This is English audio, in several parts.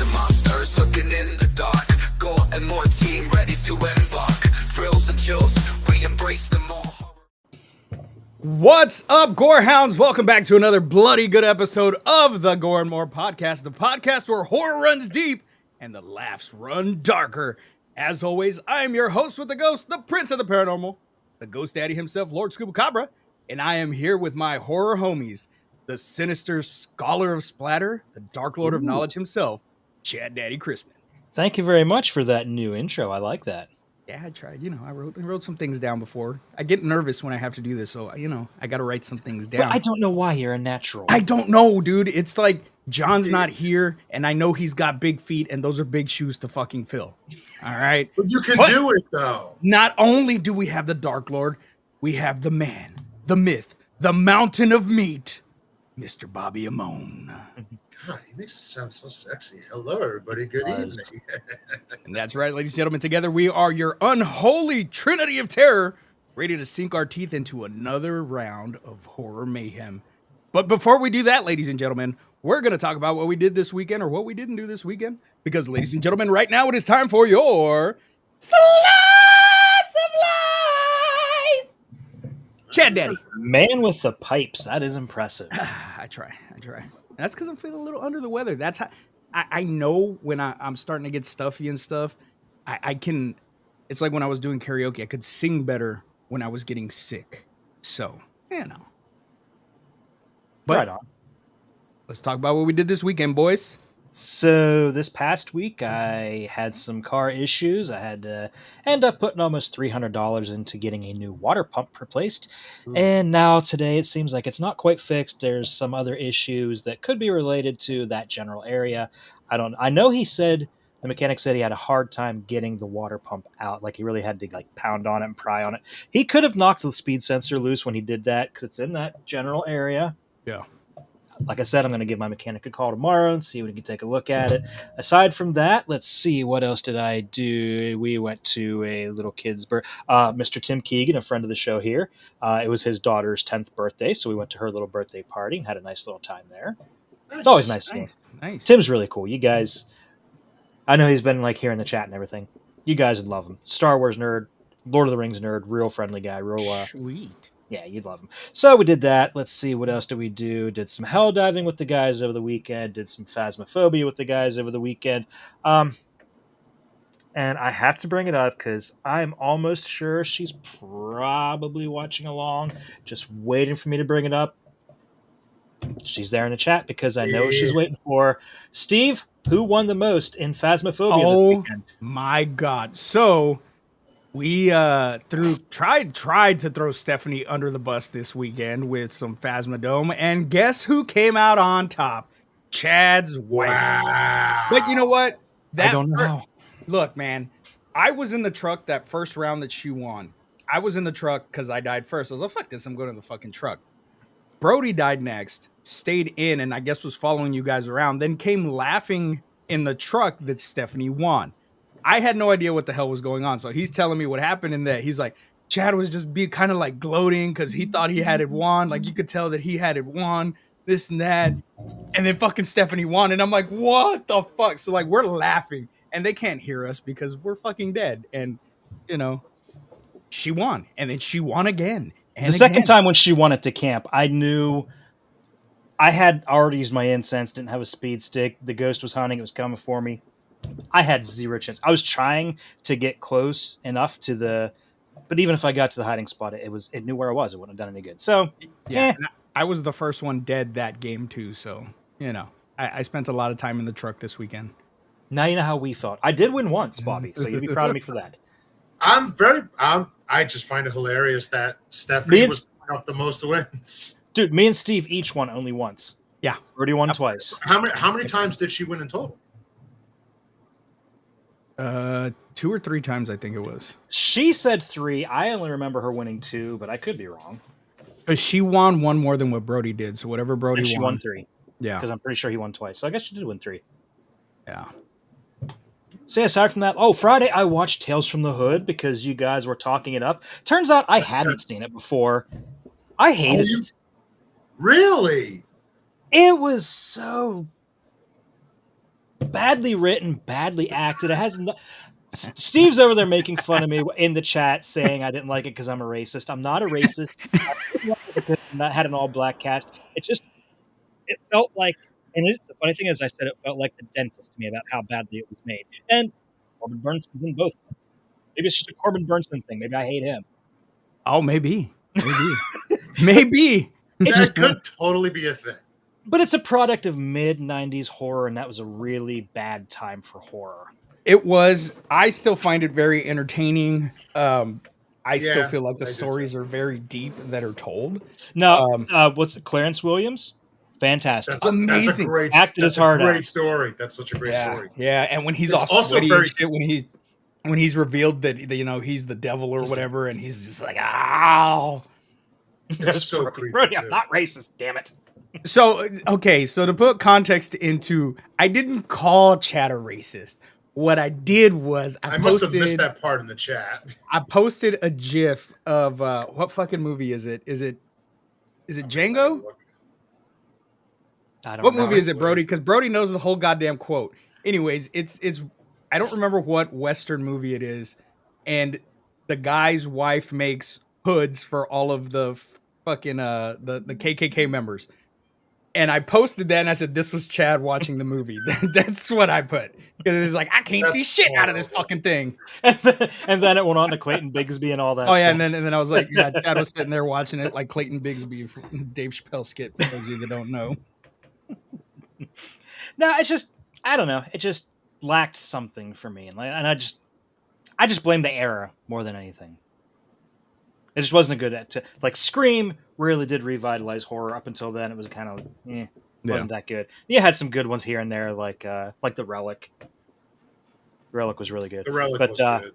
the monsters looking in the dark. Gore and more team ready to embark. Thrills and chills, we embrace them all. What's up, Gorehounds? Welcome back to another bloody good episode of the Gore and More podcast, the podcast where horror runs deep and the laughs run darker. As always, I am your host with the ghost, the prince of the paranormal, the ghost daddy himself, Lord Scoopacabra, and I am here with my horror homies, the sinister scholar of splatter, the dark lord of knowledge himself, Chad Daddy Crispin. Thank you very much for that new intro. I like that. Yeah, I tried. I wrote some things down before. I get nervous when I have to do this, so I got to write some things down. But I don't know why you're a natural. I don't know, dude. It's like John's not here, and I know he's got big feet, and those are big shoes to fucking fill. All right, but you can do it though. Not only do we have the Dark Lord, we have the man, the myth, the mountain of meat, Mr. Bobby Amone. God, he makes it sound so sexy. Hello, everybody. Good evening. And that's right, ladies and gentlemen. Together we are your unholy trinity of terror, ready to sink our teeth into another round of horror mayhem. But before we do that, ladies and gentlemen, we're going to talk about what we did this weekend or what we didn't do this weekend. Because, ladies and gentlemen, right now it is time for your Slice of Life! Chad Daddy. Man with the pipes. That is impressive. I try. That's because I'm feeling a little under the weather. That's how I know when I'm starting to get stuffy and stuff. I can. It's like when I was doing karaoke. I could sing better when I was getting sick. So, But right on. Let's talk about what we did this weekend, boys. So this past week, I had some car issues. I had to end up putting almost $300 into getting a new water pump replaced. Ooh. And now today, it seems like it's not quite fixed. There's some other issues that could be related to that general area. I know the mechanic said he had a hard time getting the water pump out. Like he really had to pound on it and pry on it. He could have knocked the speed sensor loose when he did that because it's in that general area. Yeah. Like I said, I'm going to give my mechanic a call tomorrow and see if we can take a look at it. Aside from that, let's see, what else did I do? We went to a little kid's birthday. Mr. Tim Keegan, a friend of the show here. It was his daughter's 10th birthday, so we went to her little birthday party and had a nice little time there. It's always nice. Nice. Tim's really cool. You guys, I know he's been here in the chat and everything. You guys would love him. Star Wars nerd, Lord of the Rings nerd, real friendly guy, real sweet. Yeah, you'd love them. So we did that. Let's see, what else did we do? Did some hell diving with the guys over the weekend. Did some phasmophobia with the guys over the weekend. And I have to bring it up because I'm almost sure she's probably watching along, just waiting for me to bring it up. She's there in the chat because I know she's waiting for Steve. Who won the most in phasmophobia this weekend? My God. So we tried to throw Stephanie under the bus this weekend with some Phasmodome, and guess who came out on top? Chad's wife. Wow. But you know what? I don't know. Look, man, I was in the truck that first round that she won. I was in the truck because I died first. I was like, fuck this, I'm going to the fucking truck. Brody died next, stayed in, and I guess was following you guys around, then came laughing in the truck that Stephanie won. I had no idea what the hell was going on. So he's telling me what happened in that. He's like, Chad was just kind of gloating because he thought he had it won. Like you could tell that he had it won, this and that. And then fucking Stephanie won. And I'm like, what the fuck? So we're laughing and they can't hear us because we're fucking dead. And, she won. And then she won again. And the second time when she won at the camp, I knew I had already used my incense, didn't have a speed stick. The ghost was hunting. It was coming for me. I had zero chance. I was trying to get close enough to but even if I got to the hiding spot, it knew where I was. It wouldn't have done any good. So yeah, I was the first one dead that game too. So I spent a lot of time in the truck this weekend. Now you know how we felt. I did win once, Bobby. So you'd be proud of me for that. I just find it hilarious that Stephanie was up the most wins. Dude, me and Steve each won only once. Yeah, already won twice. How many times did she win in total? 2 or 3 times, I think it was. She said 3. I only remember her winning 2, but I could be wrong. Because she won one more than what Brody did. So whatever Brody won. She won 3. Yeah. Because I'm pretty sure he won twice. So I guess she did win 3. Yeah. So aside from that, Friday I watched Tales from the Hood because you guys were talking it up. Turns out I hadn't seen it before. I hated it. Really? It was so badly written, badly acted. It has Steve's over there making fun of me in the chat, saying I didn't like it because I'm a racist. I'm not a racist. I didn't like it because I had an all black cast. It felt like, and the funny thing is, I said it felt like The Dentist to me about how badly it was made. And Corbin Burnson's in both. Maybe it's just a Corbin Burnson thing. Maybe I hate him. Oh, maybe. Maybe. That could totally be a thing. But it's a product of mid-90s horror, and that was a really bad time for horror. It was. I still find it very entertaining. I still feel like the stories are very deep that are told. Now, what's it? Clarence Williams? Fantastic. That's amazing. That's a great, acted his heart out. Great story. That's such a great story. Yeah, and when he's also very shit, when he's revealed that he's the devil or whatever, and he's just like, "Ow!" That's so creepy. I'm not racist, damn it. So okay, so to put context into, I didn't call Chad a racist. What I did was I must have missed that part in the chat. I posted a GIF of what fucking movie is it? Is it Django? I don't What know. movie is it, Brody? Because Brody knows the whole goddamn quote. Anyways, it's I don't remember what Western movie it is, and the guy's wife makes hoods for all of the fucking the KKK members. And I posted that and I said, this was Chad watching the movie. That's what I put. Because it's like, I can't see shit out of this fucking thing. And then it went on to Clayton Bigsby and all that. Oh, yeah. And then I was like, yeah, Chad was sitting there watching it like Clayton Bigsby, Dave Chappelle skit, for those of you that don't know. No, it's just, I don't know. It just lacked something for me. And I just blame the era more than anything. It just wasn't a good like Scream really did revitalize horror. Up until then, it was kind of wasn't that good. You had some good ones here and there, like The Relic. The Relic was really good. The Relic was good.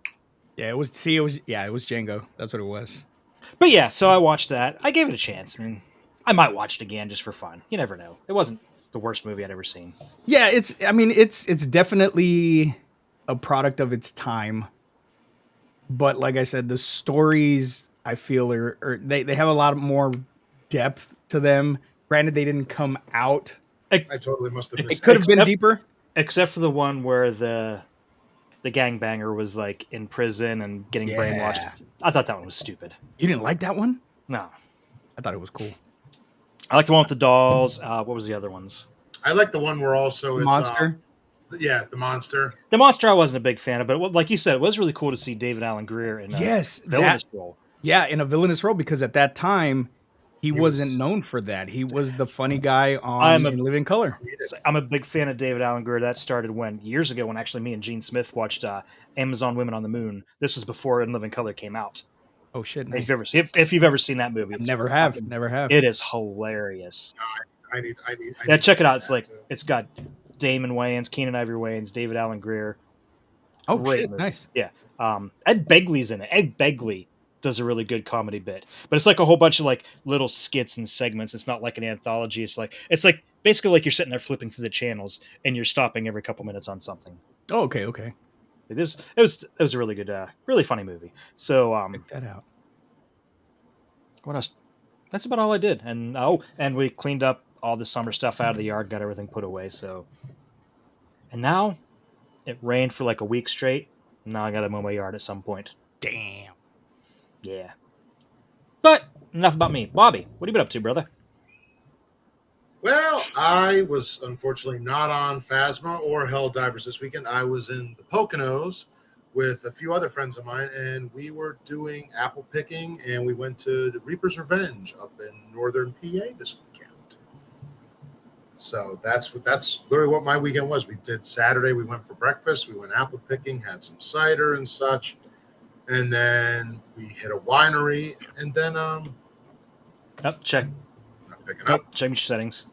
Yeah, it was Django. That's what it was. But yeah, so I watched that. I gave it a chance. I mean, I might watch it again just for fun. You never know. It wasn't the worst movie I'd ever seen. Yeah, it's definitely a product of its time. But like I said, the stories I feel they have a lot more depth to them. Granted, they didn't come out. I totally must have missed it. Could have been deeper. Except for the one where the gangbanger was like in prison and getting brainwashed. I thought that one was stupid. You didn't like that one? No. I thought it was cool. I liked the one with the dolls. What was the other ones? I like the one where also it's Monster. The Monster. The Monster I wasn't a big fan of, but like you said, it was really cool to see David Alan Grier in a villainous role. Yeah, in a villainous role, because at that time, he wasn't known for that. He was the funny guy on In Living Color. I'm a big fan of David Alan Grier. That started years ago when actually me and Gene Smith watched Amazon Women on the Moon. This was before In Living Color came out. Oh shit! Nice. If you've ever seen that movie, never have. It is hilarious. I need check it out. It's got Damon Wayans, Keenan Ivory Wayans, David Alan Grier. Oh shit! Nice. Yeah. Ed Begley's in it. Ed Begley does a really good comedy bit, but it's like a whole bunch of like little skits and segments. It's not like an anthology. It's like basically like you're sitting there flipping through the channels and you're stopping every couple minutes on something. Oh, okay. It was a really good, really funny movie. So check that out. What else? That's about all I did. And we cleaned up all the summer stuff out of the yard, got everything put away. So, and now it rained for like a week straight. Now I got to mow my yard at some point. Damn. Yeah. But enough about me. Bobby, what have you been up to, brother? Well, I was unfortunately not on Phasma or Helldivers this weekend. I was in the Poconos with a few other friends of mine, and we were doing apple picking, and we went to the Reaper's Revenge up in northern PA this weekend. So that's literally what my weekend was. We did Saturday. We went for breakfast. We went apple picking, had some cider and such. And then we hit a winery, and then Check your settings.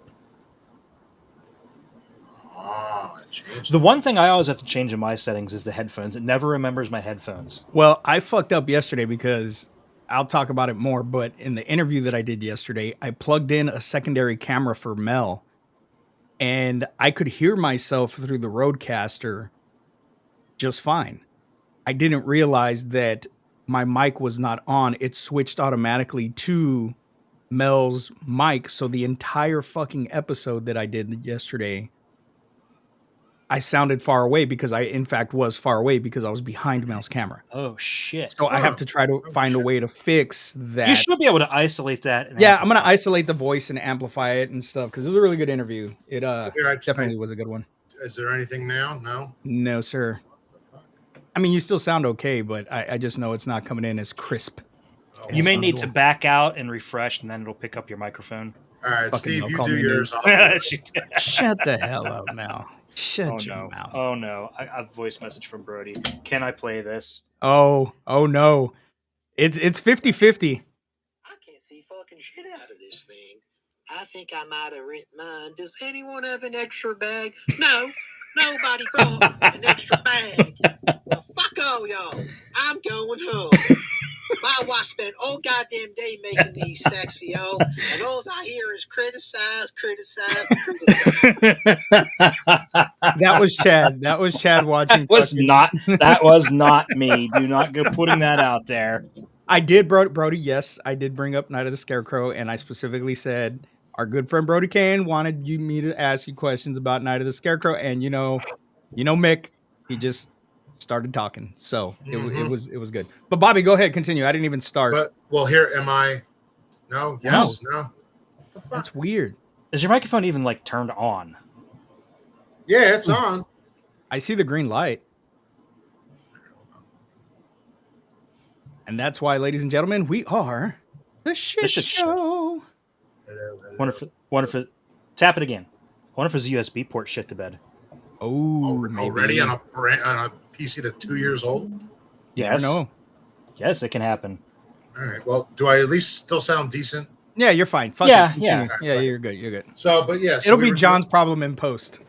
I changed. The one thing I always have to change in my settings is the headphones. It never remembers my headphones. Well, I fucked up yesterday because I'll talk about it more, but in the interview that I did yesterday, I plugged in a secondary camera for Mel, and I could hear myself through the Rodecaster just fine. I didn't realize that my mic was not on. It switched automatically to Mel's mic. So the entire fucking episode that I did yesterday I sounded far away because I, in fact, was far away because I was behind Mel's camera. Oh shit! So I have to try to find a way to fix You that. should be able to isolate that. And Yeah, I'm gonna amplify it. isolate the voice and amplify it and stuff because it was a really good interview. It Here, definitely was a good one. Is there anything now? No. No, sir. I mean, you still sound okay, but I just know it's not coming in as crisp. Oh, You may Sound need cool. to back out and refresh, and then it'll pick up your microphone. all right, Fucking Steve, hell, you call do me yours. Shut the hell up, Mel. Shut Oh your no! mouth. Oh no! A voice message from Brody. Can I play this? Oh no. It's 50-50. I can't see fucking shit out of this thing. I think I might have rent mine. Does anyone have an extra bag? No, nobody brought an extra bag. Well, fuck all y'all. I'm going home. My wife spent all goddamn day making these sacks for y'all, and all I hear is criticize. That was Chad. That was Chad watching. That was not me. Do not go putting that out there. I did, Brody. Yes, I did bring up Night of the Scarecrow, and I specifically said our good friend Brody Kane wanted me to ask you questions about Night of the Scarecrow, and you know, Mick, he just started talking, so it was good. But Bobby, go ahead, continue. I didn't even start. But well, here am I. No. Yes. No. What the fuck? That's weird. Is your microphone even like turned on? Yeah, it's on. I see the green light. And that's why, ladies and gentlemen, we are the shit show. Wonder if it tap it again. Wonder if his USB port shit to bed. Already on a PC that's 2 years old. Yes. No. Yes, it can happen. All right. Well, do I at least still sound decent? Yeah, you're fine. Fuck Yeah, it. yeah. Yeah, you're good. You're good. So, but yeah, It'll be John's problem in post.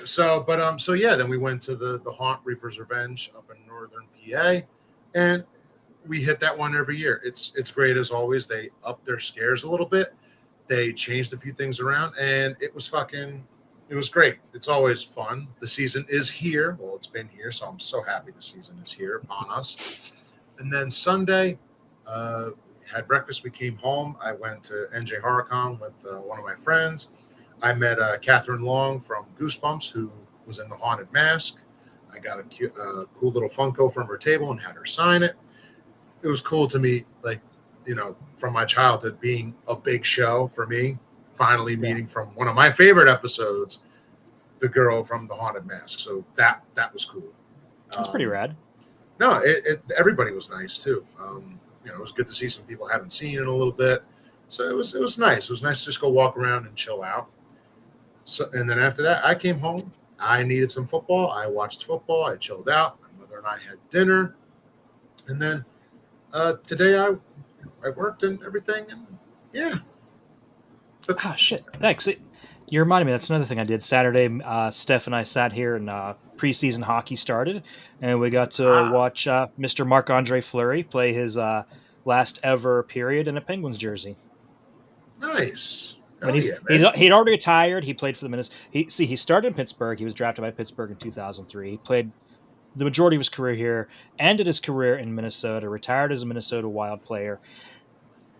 So yeah, then we went to the Haunt Reaper's Revenge up in northern PA, and we hit that one every year. It's great as always. They upped their scares a little bit. They changed a few things around, and it was great. It's always fun. The season is here. Well, it's been here, so I'm so happy the season is here upon us. And then Sunday, had breakfast. We came home. I went to NJ HorrorCon with one of my friends. I met Catherine Long from Goosebumps, who was in the Haunted Mask. I got a cool little Funko from her table and had her sign it. It was cool to me, like, from my childhood being a big show for me, finally meeting from one of my favorite episodes, the girl from the Haunted Mask. So that was cool. That's pretty rad. No, everybody was nice too. It was good to see some people I haven't seen in a little bit. So it was nice. It was nice to just go walk around and chill out. So, and then after that, I came home. I needed some football. I watched football. I chilled out. My mother and I had dinner. And then today I worked and everything. And yeah. Shit. Thanks. You reminded me. That's another thing I did Saturday. Steph and I sat here and preseason hockey started, and we got to watch Mr. Marc-Andre Fleury play his last ever period in a Penguins jersey. Nice. But he'd already retired. He played for the Minnesota. He started in Pittsburgh. He was drafted by Pittsburgh in 2003. He played the majority of his career here, ended his career in Minnesota, retired as a Minnesota Wild player,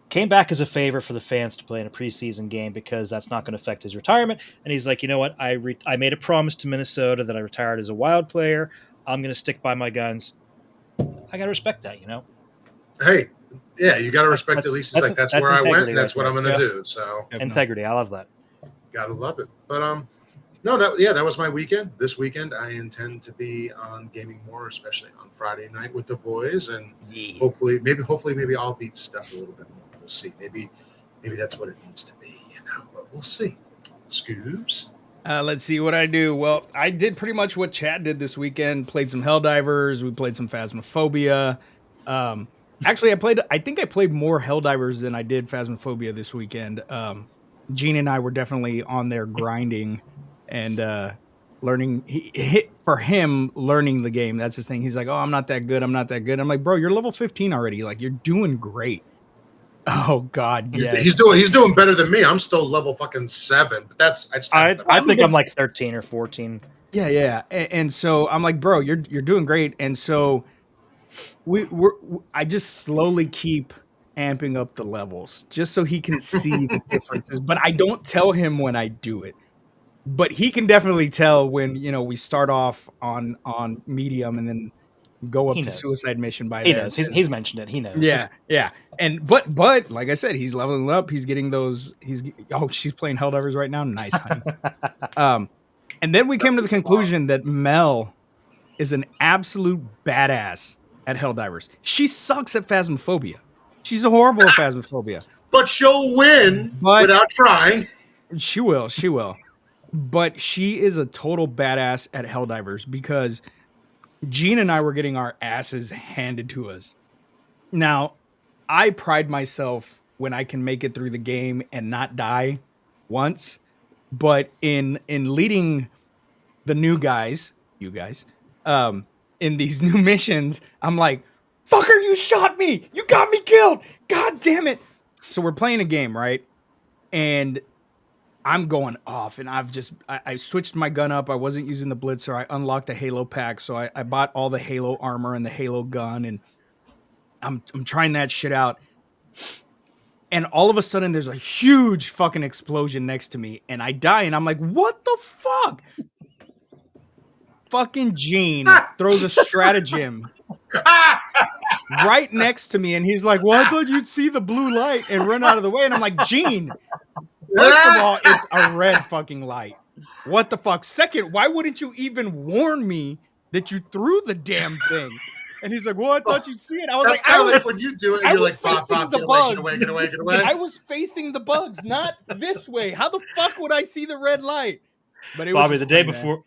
came back as a favor for the fans to play in a preseason game because that's not going to affect his retirement. And he's like, you know what? I made a promise to Minnesota that I retired as a Wild player. I'm going to stick by my guns. I got to respect that, Hey, yeah, you got to respect at least. It's like, that's where I went, and that's what I'm going to do. So integrity. I love that. Got to love it. But that was my weekend. This weekend, I intend to be on Gaming More, especially on Friday night with the boys, and hopefully, maybe I'll beat Steph a little bit more. We'll see. Maybe that's what it needs to be, But we'll see. Scoops. Let's see what I do. Well, I did pretty much what Chad did this weekend. Played some Helldivers. We played some Phasmophobia. Actually, I think I played more Helldivers than I did Phasmophobia this weekend. Gene and I were definitely on there grinding and learning. For him, learning the game. That's his thing. He's like, oh, I'm not that good. I'm like, bro, you're level 15 already. Like, you're doing great. Oh God, yes. He's doing better than me. I'm still level fucking 7. But I think I'm like 13 or 14. Yeah. And so I'm like, bro, you're doing great. And so I just slowly keep amping up the levels just so he can see the differences. But I don't tell him when I do it but he can definitely tell when we start off on medium and then go up He to knows. suicide mission by He there. knows. He's mentioned it. He knows. Yeah. And but like I said, he's leveling up. He's getting those. She's playing Helldivers right now. Nice, honey. And then we came to the conclusion that Mel is an absolute badass at Helldivers. She sucks at Phasmophobia. She's horrible at Phasmophobia. But she'll win without trying. She will. But she is a total badass at Helldivers because Gene and I were getting our asses handed to us. Now, I pride myself when I can make it through the game and not die once, but in leading the new guys, you guys, in these new missions, I'm like, fucker, you shot me! You got me killed! God damn it! So we're playing a game, right? And I'm going off, and I switched my gun up. I wasn't using the Blitzer. I unlocked the Halo pack, so I bought all the Halo armor and the Halo gun, and I'm trying that shit out. And all of a sudden, there's a huge fucking explosion next to me, and I die, and I'm like, what the fuck? Fucking Gene throws a stratagem right next to me, and he's like, well, I thought you'd see the blue light and run out of the way. And I'm like, Gene, first of all, it's a red fucking light. What the fuck? Second, why wouldn't you even warn me that you threw the damn thing? And he's like, well, I thought you'd see it. I was That's like, kind of like when you do it, you're like, pop, facing the get bugs. away, get away, get away. I was facing the bugs, not this way. How the fuck would I see the red light? But it Bobby, was the day before,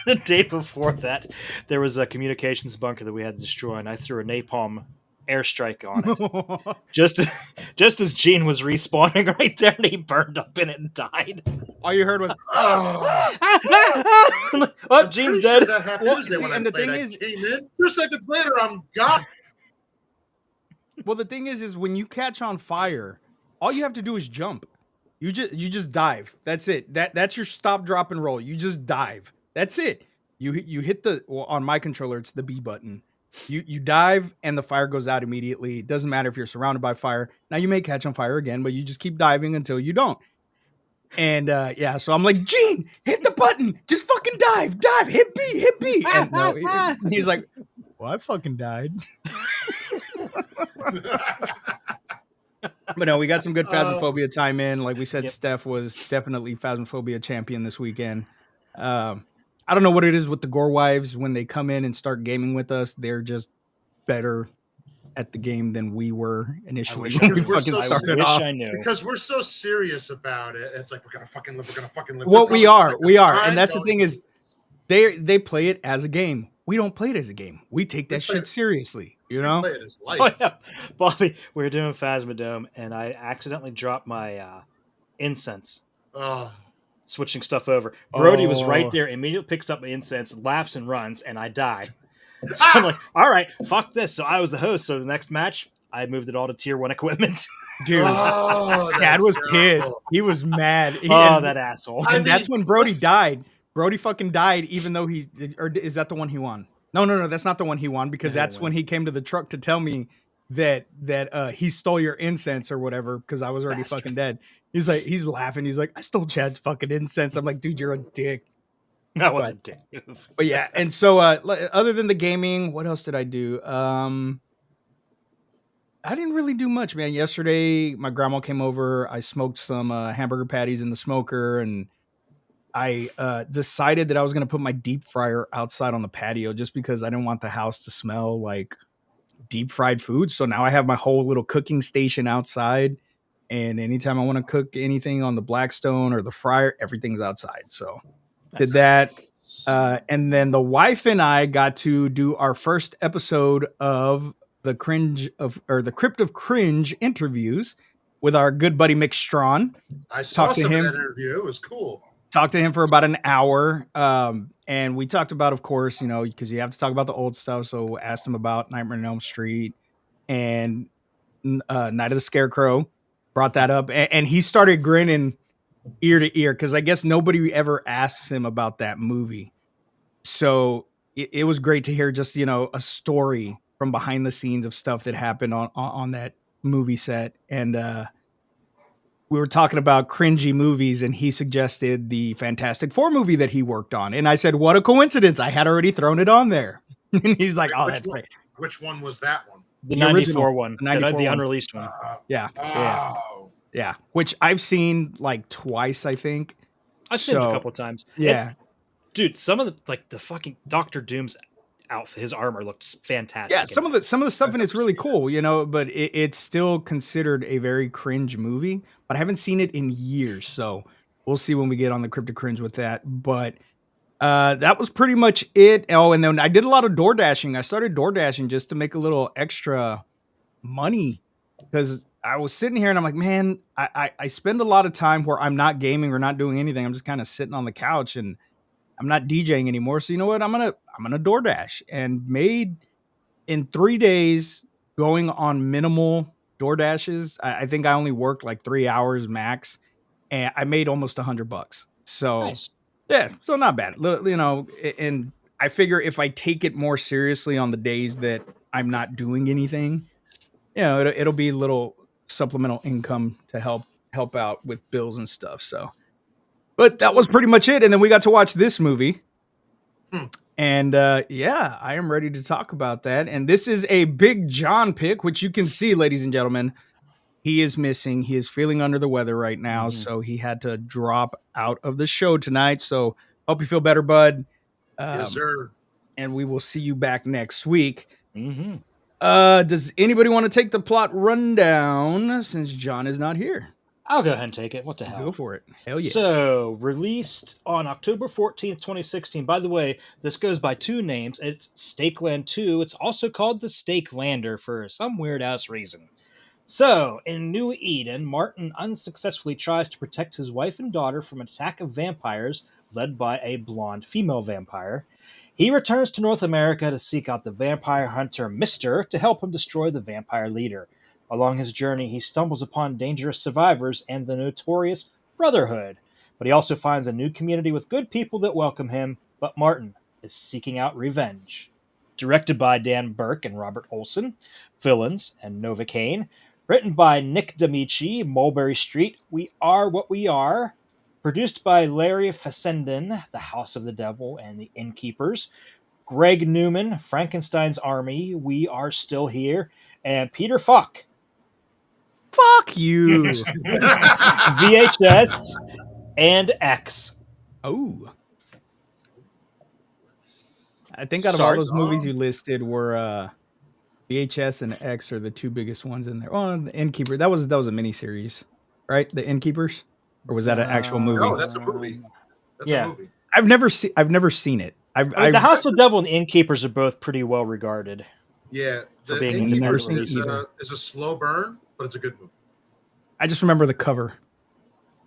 the day before that, there was a communications bunker that we had to destroy, and I threw a napalm airstrike on it. just as Gene was respawning right there, and he burned up in it and died. All you heard was, oh, Gene's dead. Well, see, and the thing is, 2 seconds later, I'm gone. Well, the thing is when you catch on fire, all you have to do is jump. You just dive. That's it. That's your stop, drop, and roll. You just dive. That's it. You hit on my controller, it's the B button. You dive and the fire goes out immediately. It doesn't matter if you're surrounded by fire. Now you may catch on fire again, but you just keep diving until you don't. And yeah, so I'm like, Gene, hit the button. Just fucking dive, hit B. And no, he's like, well, I fucking died. But no, we got some good Phasmophobia time in. Like we said, Yep. Steph was definitely Phasmophobia champion this weekend. I don't know what it is with the Gore wives. When they come in and start gaming with us, they're just better at the game than we were initially. When we fucking started off. I knew. Because we're so serious about it. It's like, we're going to fucking live. Well, we are. And that's the thing is, they play it as a game. We don't play it as a game. We take that shit seriously. You know? Play it as life. Oh, yeah. Bobby, we were doing Phasmodome, and I accidentally dropped my incense. Oh. Switching stuff over. Brody was right there, immediately picks up my incense, laughs and runs, and I die. So I'm like, all right, fuck this. So I was the host. So the next match, I moved it all to tier 1 equipment. Dude, Dad was pissed. He was mad. That asshole. And that's when Brody died. Brody fucking died, even though or is that the one he won? No, that's not the one he won, because that's when he came to the truck to tell me that he stole your incense or whatever, because I was already fucking dead. He's laughing. He's like, I stole Chad's fucking incense. I'm like, dude, you're a dick. That was a dick move. But yeah, and so other than the gaming, what else did I do? I didn't really do much, man. Yesterday, my grandma came over. I smoked some hamburger patties in the smoker, and I decided that I was going to put my deep fryer outside on the patio just because I didn't want the house to smell like deep fried food. So now I have my whole little cooking station outside. And anytime I want to cook anything on the Blackstone or the fryer, everything's outside. So did that. And then the wife and I got to do our first episode of the Crypt of Cringe interviews with our good buddy Mick Strawn. I saw some of that interview. It was cool. Talked to him for about an hour. And we talked about, of course, because you have to talk about the old stuff. So asked him about Nightmare on Elm Street and Night of the Scarecrow. Brought that up. And he started grinning ear to ear because I guess nobody ever asks him about that movie. So it was great to hear just, a story from behind the scenes of stuff that happened on that movie set. And we were talking about cringy movies, and he suggested the Fantastic Four movie that he worked on. And I said, what a coincidence. I had already thrown it on there. And he's like, oh, that's great. Which one was that one? The The 94 original, one, the 94 the one. unreleased one. Yeah. Oh. Yeah. Which I've seen like twice, I think. I've seen it a couple of times. Yeah. Dude, some of the fucking Doctor Doom's outfit, his armor looks fantastic. Yeah, some of the stuff in it's really cool, but it's still considered a very cringe movie. But I haven't seen it in years, so we'll see when we get on the Crypto Cringe with that. But that was pretty much it. Oh, and then I did a lot of door dashing. I started door dashing just to make a little extra money because I was sitting here and I'm like, man, I spend a lot of time where I'm not gaming or not doing anything. I'm just kind of sitting on the couch and I'm not DJing anymore. So you know what? I'm gonna DoorDash and made in 3 days going on minimal DoorDashes. I think I only worked like 3 hours max, and I made almost $100. So Nice. yeah, so not bad. And I figure if I take it more seriously on the days that I'm not doing anything, it'll be a little supplemental income to help out with bills and stuff. So. But that was pretty much it. And then we got to watch this movie. And yeah, I am ready to talk about that. And this is a Big John pick, which you can see, ladies and gentlemen. He is missing. He is feeling under the weather right now. So he had to drop out of the show tonight. So hope you feel better, bud. Yes, sir. And we will see you back next week. Mm-hmm. Does anybody want to take the plot rundown since John is not here? I'll go ahead and take it. What the hell? Go for it. Hell yeah. So, released on October 14th, 2016. By the way, this goes by two names. It's Stakeland 2. It's also called the Stakelander for some weird-ass reason. So, in New Eden, Martin unsuccessfully tries to protect his wife and daughter from an attack of vampires led by a blonde female vampire. He returns to North America to seek out the vampire hunter Mister to help him destroy the vampire leader. Along his journey, he stumbles upon dangerous survivors and the notorious Brotherhood. But he also finds a new community with good people that welcome him, but Martin is seeking out revenge. Directed by Dan Burke and Robert Olson. Villains and Nova Kane. Written by Nick D'Amici, Mulberry Street, We Are What We Are. Produced by Larry Fessenden, The House of the Devil and The Innkeepers. Greg Newman, Frankenstein's Army, We Are Still Here. And Peter Falk. Fuck you. VHS and X. Oh. I think out of all those movies you listed were VHS and X are the two biggest ones in there. Oh, the Innkeeper. That was a miniseries, right? The Innkeepers? Or was that an actual movie? No, that's a movie. That's a movie. I've never seen it. The House of the Devil and the Innkeepers are both pretty well regarded. Yeah, For the being Innkeepers either. is a slow burn, but it's a good movie. I just remember the cover.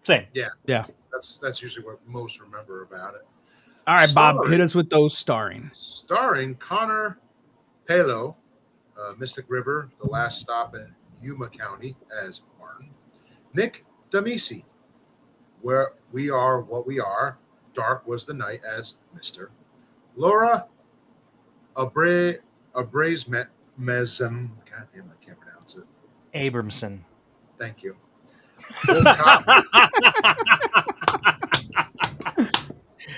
Same. Yeah. Yeah. That's usually what most remember about it. All right, Bob, hit us with those starring. Starring Connor Palo, Mystic River, The Last Stop in Yuma County as Martin. Nick D'Amici, Where We Are What We Are, Dark Was the Night as Mister. Laura Abrazmezem, God damn, I can't pronounce it. Abramson. Thank you. Wolf Cop.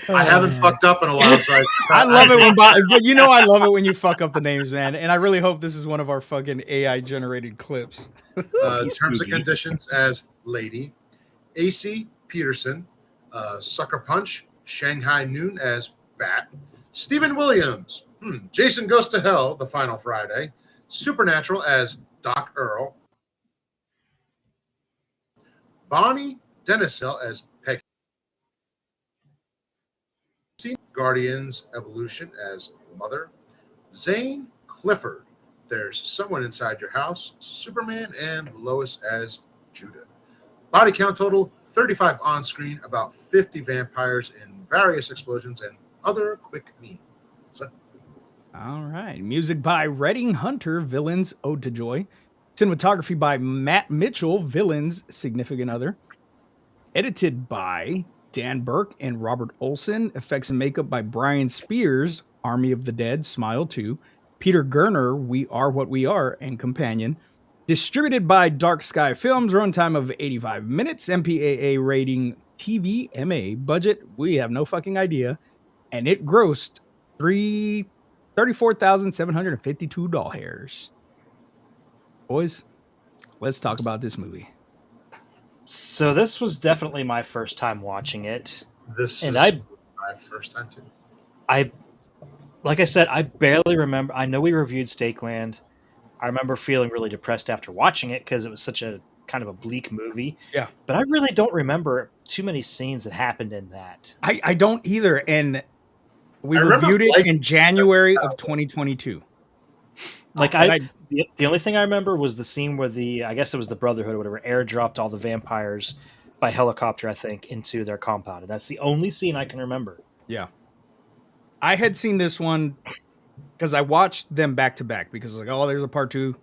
I haven't fucked up in a while, so I love it when Bob, but I love it when you fuck up the names, man. And I really hope this is one of our fucking AI generated clips. Terms and conditions as Lady. AC Peterson, Sucker Punch, Shanghai Noon as Bat. Stephen Williams, Jason Goes to Hell, The Final Friday. Supernatural as Doc Earl. Bonnie Denisell as Peggy. Guardians Evolution as Mother. Zane Clifford, There's Someone Inside Your House. Superman and Lois as Judah. Body count total 35 on screen, about 50 vampires in various explosions and other quick means. All right. Music by Redding Hunter, Villains Ode to Joy. Cinematography by Matt Mitchell, Villains Significant Other. Edited by Dan Burke and Robert Olson. Effects and makeup by Brian Spears, Army of the Dead, Smile 2. Peter Gerner, We Are What We Are, and Companion. Distributed by Dark Sky Films, runtime of 85 minutes, MPAA rating TVMA, budget, we have no fucking idea. And it grossed $34,752. Boys, let's talk about this movie. So this was definitely my first time watching it. This And is my first time too. Like I said, I barely remember. I know we reviewed Stakeland. I remember feeling really depressed after watching it because it was such a kind of a bleak movie. Yeah. But I really don't remember too many scenes that happened in that. I don't either. And we I remember reviewed it liking in January of 2022. Like And the only thing I remember was the scene where I guess it was the Brotherhood or whatever, airdropped all the vampires by helicopter, I think, into their compound. And that's the only scene I can remember. Yeah. I had seen this one because I watched them back to back because like, oh, there's a part 2.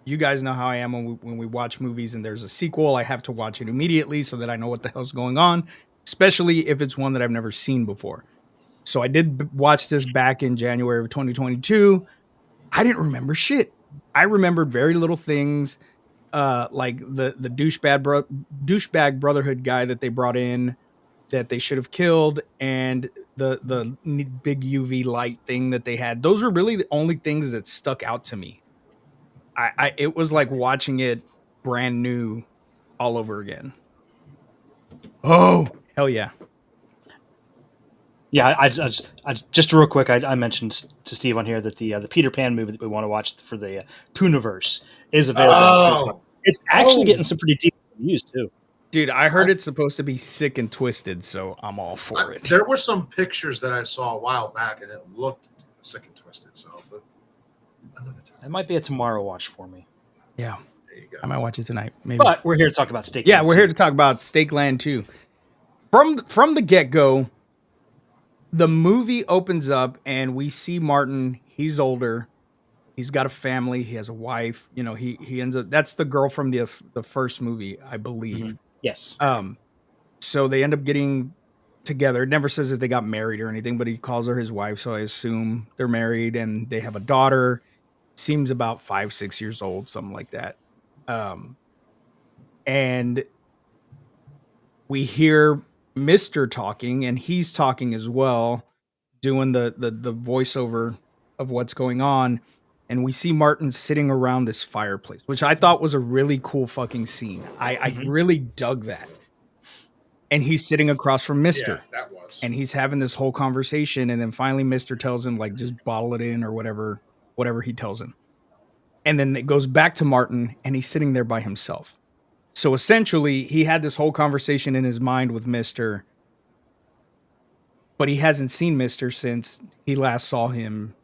You guys know how I am when we watch movies and there's a sequel. I have to watch it immediately so that I know what the hell's going on, especially if it's one that I've never seen before. So I did watch this back in January of 2022. I didn't remember shit. I remembered very little things, like the douchebag Brotherhood guy that they brought in that they should have killed, and the big UV light thing that they had. Those were really the only things that stuck out to me. It was like watching it brand new all over again. Oh, hell yeah. Yeah, I just real quick, I mentioned to Steve on here that the Peter Pan movie that we want to watch for the Pooniverse is available. It's actually getting some pretty deep reviews too. Dude, I heard it's supposed to be sick and twisted, so I'm all for it. There were some pictures that I saw a while back, and it looked sick and twisted. So, but another time. It might be a tomorrow watch for me. Yeah, There you go. I might watch it tonight. Maybe. But we're here to talk about Stakeland. Yeah, we're here to talk about Stakeland 2. From the get-go, the movie opens up and we see Martin. He's older. He's got a family. He has a wife. You know, he ends up. That's the girl from the first movie, I believe. Mhm. Yes. So they end up getting together. It never says if they got married or anything, but he calls her his wife. So I assume they're married and they have a daughter. Seems about 5-6 years old, something like that. And we hear Mr. talking, and he's talking as well, doing the voiceover of what's going on. And we see Martin sitting around this fireplace, which I thought was a really cool fucking scene. I really dug that. And he's sitting across from Mr. Yeah, that was. And he's having this whole conversation, and then finally Mr. tells him, like, just bottle it in or whatever he tells him. And then it goes back to Martin, and he's sitting there by himself. So essentially, he had this whole conversation in his mind with Mr., but he hasn't seen Mr. since he last saw him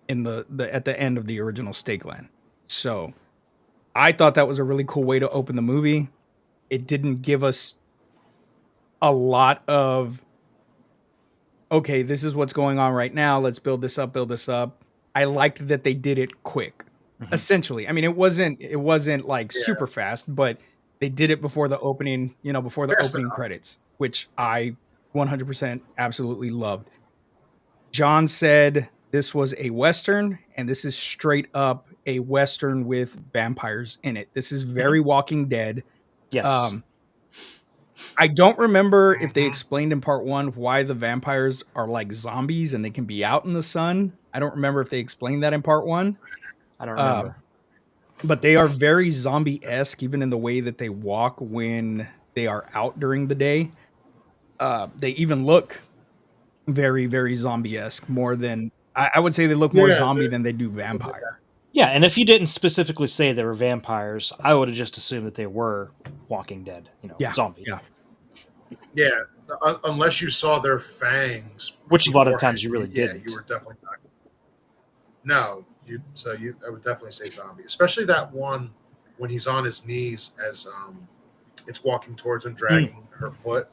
in the at the end of the original Stakeland. So I thought that was a really cool way to open the movie. It didn't give us a lot of, okay, this is what's going on right now. Let's build this up. I liked that they did it quick. Essentially. I mean, it wasn't like super fast, but they did it before the opening, before the Fast opening enough. credits, which I 100% absolutely loved. John said this was a Western, and this is straight up a Western with vampires in it. This is very Walking Dead. Yes. I don't remember if they explained in part 1 why the vampires are like zombies and they can be out in the sun. I don't remember if they explained that in part 1. I don't remember. But they are very zombie-esque, even in the way that they walk when they are out during the day. They even look very, very zombie-esque, more than... I would say they look more zombie than they do vampire. Yeah, and if you didn't specifically say they were vampires, I would have just assumed that they were Walking Dead, zombie. Yeah. Yeah, unless you saw their fangs, Which a lot of beforehand, times you really yeah, didn't. you were definitely not. No, I would definitely say zombie, especially that one when he's on his knees as it's walking towards him, dragging her foot.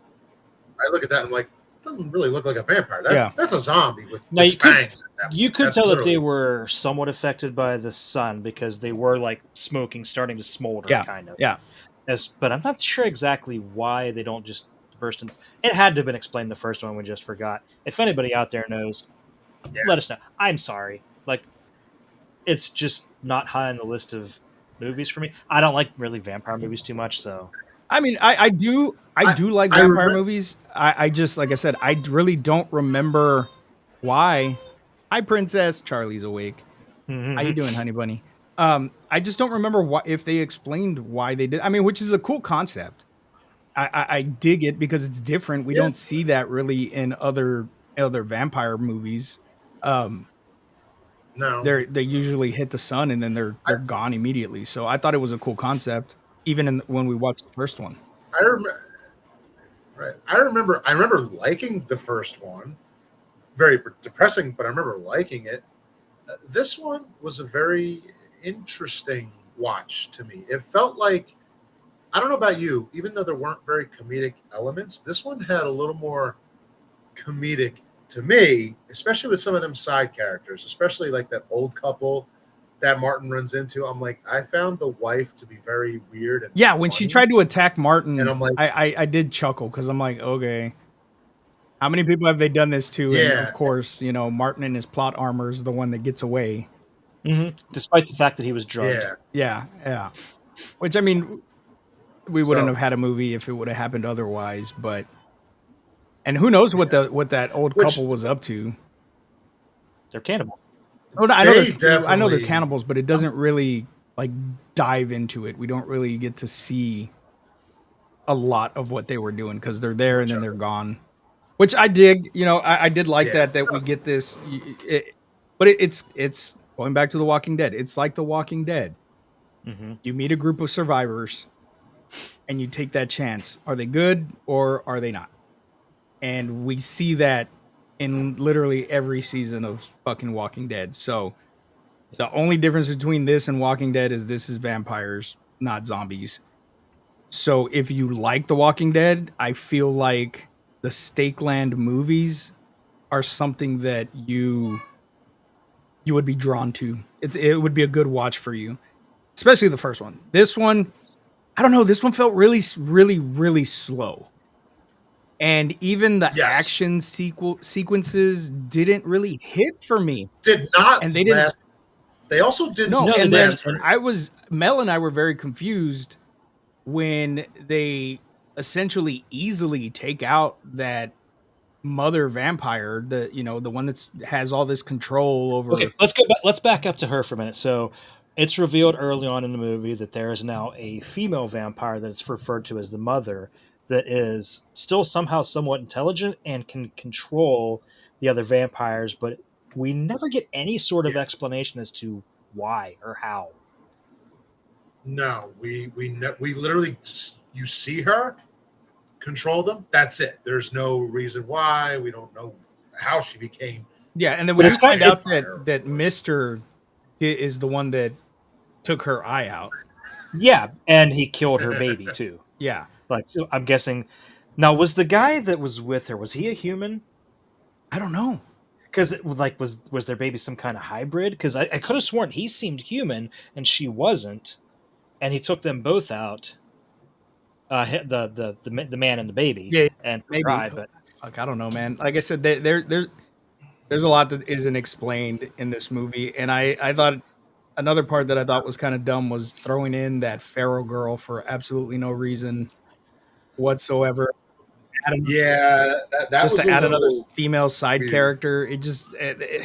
I look at that and I'm like, it doesn't really look like a vampire. That's a zombie with fangs. You could tell that they were somewhat affected by the sun because they were like smoking, starting to smolder, kind of. Yeah. But I'm not sure exactly why they don't just burst in. It had to have been explained the first one. We just forgot. If anybody out there knows, let us know. I'm sorry. Like, it's just not high on the list of movies for me. I don't like really vampire movies too much, so I mean, I do like I vampire remem- movies. I just, like I said, I really don't remember why. Hi, Princess. Charlie's awake. How you doing, honey bunny? I just don't remember what if they explained why they did. I mean, which is a cool concept. I dig it because it's different. We Yeah. don't see that really in other vampire movies. Um, No, they usually hit the sun and then they're gone immediately. So I thought it was a cool concept, even when we watched the first one. I remember. Right. I remember liking the first one. Very depressing, but I remember liking it. This one was a very interesting watch to me. It felt like, I don't know about you, even though there weren't very comedic elements, this one had a little more comedic to me, especially with some of them side characters, especially like that old couple that Martin runs into. I'm like, I found the wife to be very weird and Yeah, when she funny. tried to attack Martin, And I'm like, I did chuckle because I'm like, okay, how many people have they done this to? And yeah, of course, Martin in his plot armor is the one that gets away. despite the fact that he was drugged. yeah. Yeah. Which, I mean, we wouldn't So- have had a movie if it would have happened otherwise. But and who knows what that old Which- couple was up to? They're cannibals. Oh, no, I They know they're definitely- cannibals, but it doesn't really like dive into it. We don't really get to see a lot of what they were doing because they're there and then they're gone. Which I dig. I did like Yeah. that we get this. But it's going back to The Walking Dead. It's like The Walking Dead. You meet a group of survivors and you take that chance. Are they good or are they not? And we see that in literally every season of fucking Walking Dead. So the only difference between this and Walking Dead is this is vampires, not zombies. So if you like The Walking Dead, I feel like the Stakelander movies are something that you would be drawn to. It would be a good watch for you, especially the first one. This one, I don't know. This one felt really, really, really slow, and even the Yes. action sequences didn't really hit for me. Did not And they didn't- last. They also didn't No, No, and they then last very- Mel and I were very confused when they essentially easily take out that mother vampire, the one that's has all this control over. Okay, let's go back. Let's back up to her for a minute. So, it's revealed early on in the movie that there is now a female vampire that is referred to as the mother that is still somehow somewhat intelligent and can control the other vampires, but we never get any sort of explanation as to why or how. No, we literally you see her control them. That's it. There's no reason why. We don't know how she became. Yeah, and then But we it's find kind out of- that Mister is the one that took her eye out. Yeah, and he killed her baby too. Yeah, Like, I'm guessing. Now, was the guy that was with her, was he a human? I don't know. Because was their baby some kind of hybrid? Because I could have sworn he seemed human and she wasn't, and he took them both out. The man and the baby. Yeah, and maybe. cried, but Fuck, I don't know, man. Like I said, there's a lot that isn't explained in this movie, and I thought another part that I thought was kind of dumb was throwing in that Pharaoh girl for absolutely no reason whatsoever. Yeah, that Just was to a add another little female side weird. character, it just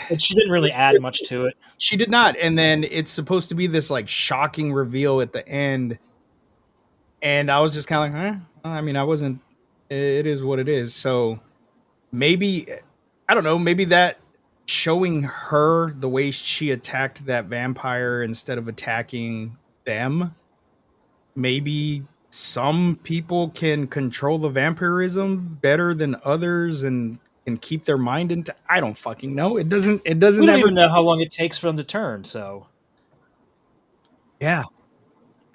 but she didn't really add much to it. she did not. And then it's supposed to be this like shocking reveal at the end, and I was just kind of like, I mean, I wasn't. It is what it is. So maybe I don't know. Maybe that showing her the way she attacked that vampire instead of attacking them. Maybe some people can control the vampirism better than others and can keep their mind into. I don't fucking know. It doesn't. We don't ever. even know how long it takes for them to turn. So Yeah.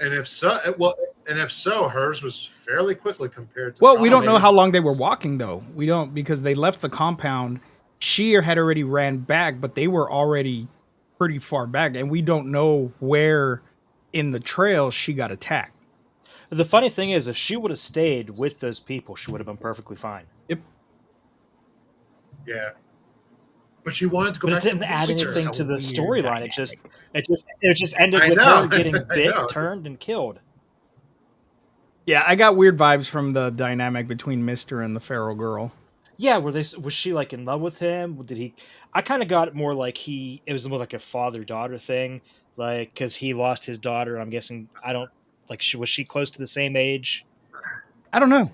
And if so, hers was fairly quickly compared to. Well, we don't know Prometheus. how long they were walking though. We don't because they left the compound. She had already ran back, but they were already pretty far back, and we don't know where in the trail she got attacked. the funny thing is, if she would have stayed with those people, she would have been perfectly fine. Yep. Yeah. But she wanted to go But it back didn't to add Mister. anything So to the weird storyline. It just ended I with know, her getting I bit, know. turned, and killed. Yeah, I got weird vibes from the dynamic between Mister and the feral girl. Yeah, was she like in love with him? Did he? I kind of got it more like it was more like a father daughter thing, like because he lost his daughter. I'm guessing I don't like. Was she close to the same age? I don't know.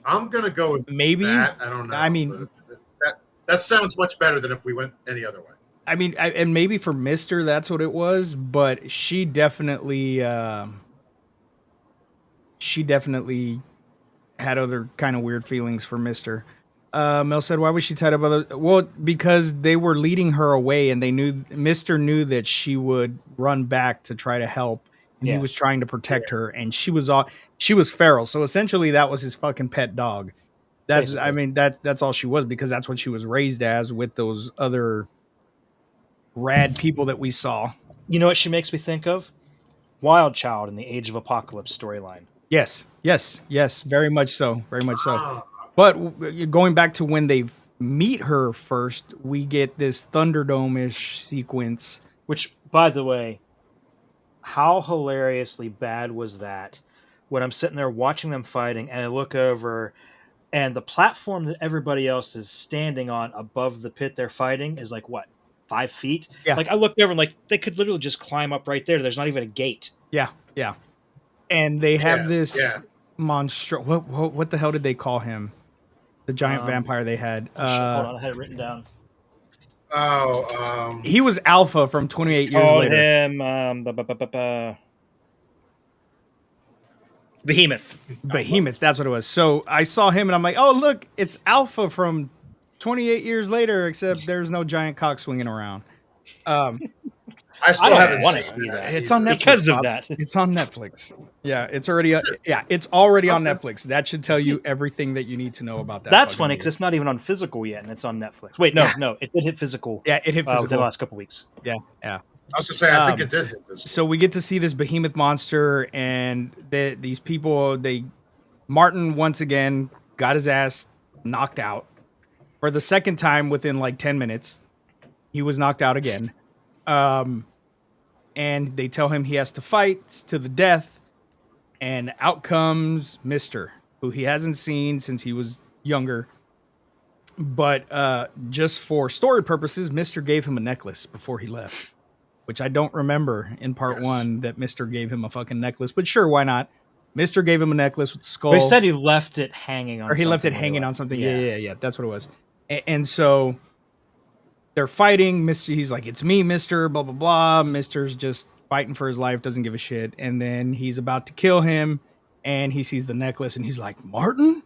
I'm gonna go with Maybe. that. I don't know. I mean, That sounds much better than if we went any other way. and maybe for Mister, that's what it was. But she definitely had other kind of weird feelings for Mister. Mel said, "Why was she tied up?" Well, because they were leading her away, and they knew Mister knew that she would run back to try to help, and he Yeah. was trying to protect her, and she was feral. So essentially, that was his fucking pet dog. Basically. That's all she was, because that's what she was raised as with those other rad people that we saw. You know what she makes me think of? Wild Child in the Age of Apocalypse storyline. Yes, yes, yes, very much so, very much so. Ah, But going back to when they meet her first, we get this Thunderdome-ish sequence. Which, by the way, how hilariously bad was that? When I'm sitting there watching them fighting, and I look over, and the platform that everybody else is standing on above the pit they're fighting is like what, 5 feet? Yeah. Like I looked over and like they could literally just climb up right there. There's not even a gate. Yeah, yeah. And they have yeah, this yeah. monster. What the hell did they call him? The giant vampire they had. Oh, shit, hold on, I had it written down. Oh, He was Alpha from 28 years Called later. him Behemoth. Behemoth, that's what it was. So I saw him and I'm like, oh, look, it's Alpha from 28 years later, except there's no giant cock swinging around. I still don't haven't wanna seen see that. that. It's on either. Netflix. Because of Bob. that. It's on Netflix. Yeah, it's already it's already on Okay. Netflix. That should tell you everything that you need to know about that. That's fucking funny because movie. it's not even on physical yet, and it's on Netflix. Wait, no, it did hit physical. Yeah, it hit Within physical. the last couple weeks. Yeah. I was gonna say, I think it did hit this. So we get to see this behemoth monster, and these people, Martin once again got his ass knocked out for the second time within like 10 minutes. He was knocked out again. And they tell him he has to fight to the death, and out comes Mister, who he hasn't seen since he was younger. But just for story purposes, Mister gave him a necklace before he left, which I don't remember in part Yes. 1 that Mister gave him a fucking necklace. But sure, why not? Mister gave him a necklace with the skull. They said he left it hanging on. Or he left it something when hanging on left. something. Yeah. That's what it was. And so they're fighting. Mister, he's like, "It's me, Mister." Blah blah blah. Mister's just fighting for his life, doesn't give a shit. And then he's about to kill him, and he sees the necklace, and he's like, "Martin?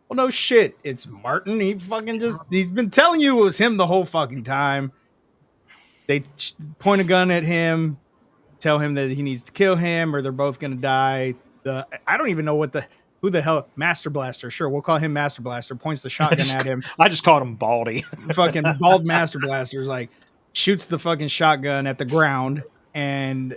Well, no shit, it's Martin. He's been telling you it was him the whole fucking time." They point a gun at him, tell him that he needs to kill him, or they're both gonna die. I don't even know who the hell, Master Blaster. Sure, we'll call him Master Blaster. Points the shotgun at him. I just called him Baldy. Fucking bald Master Blaster's like shoots the fucking shotgun at the ground, and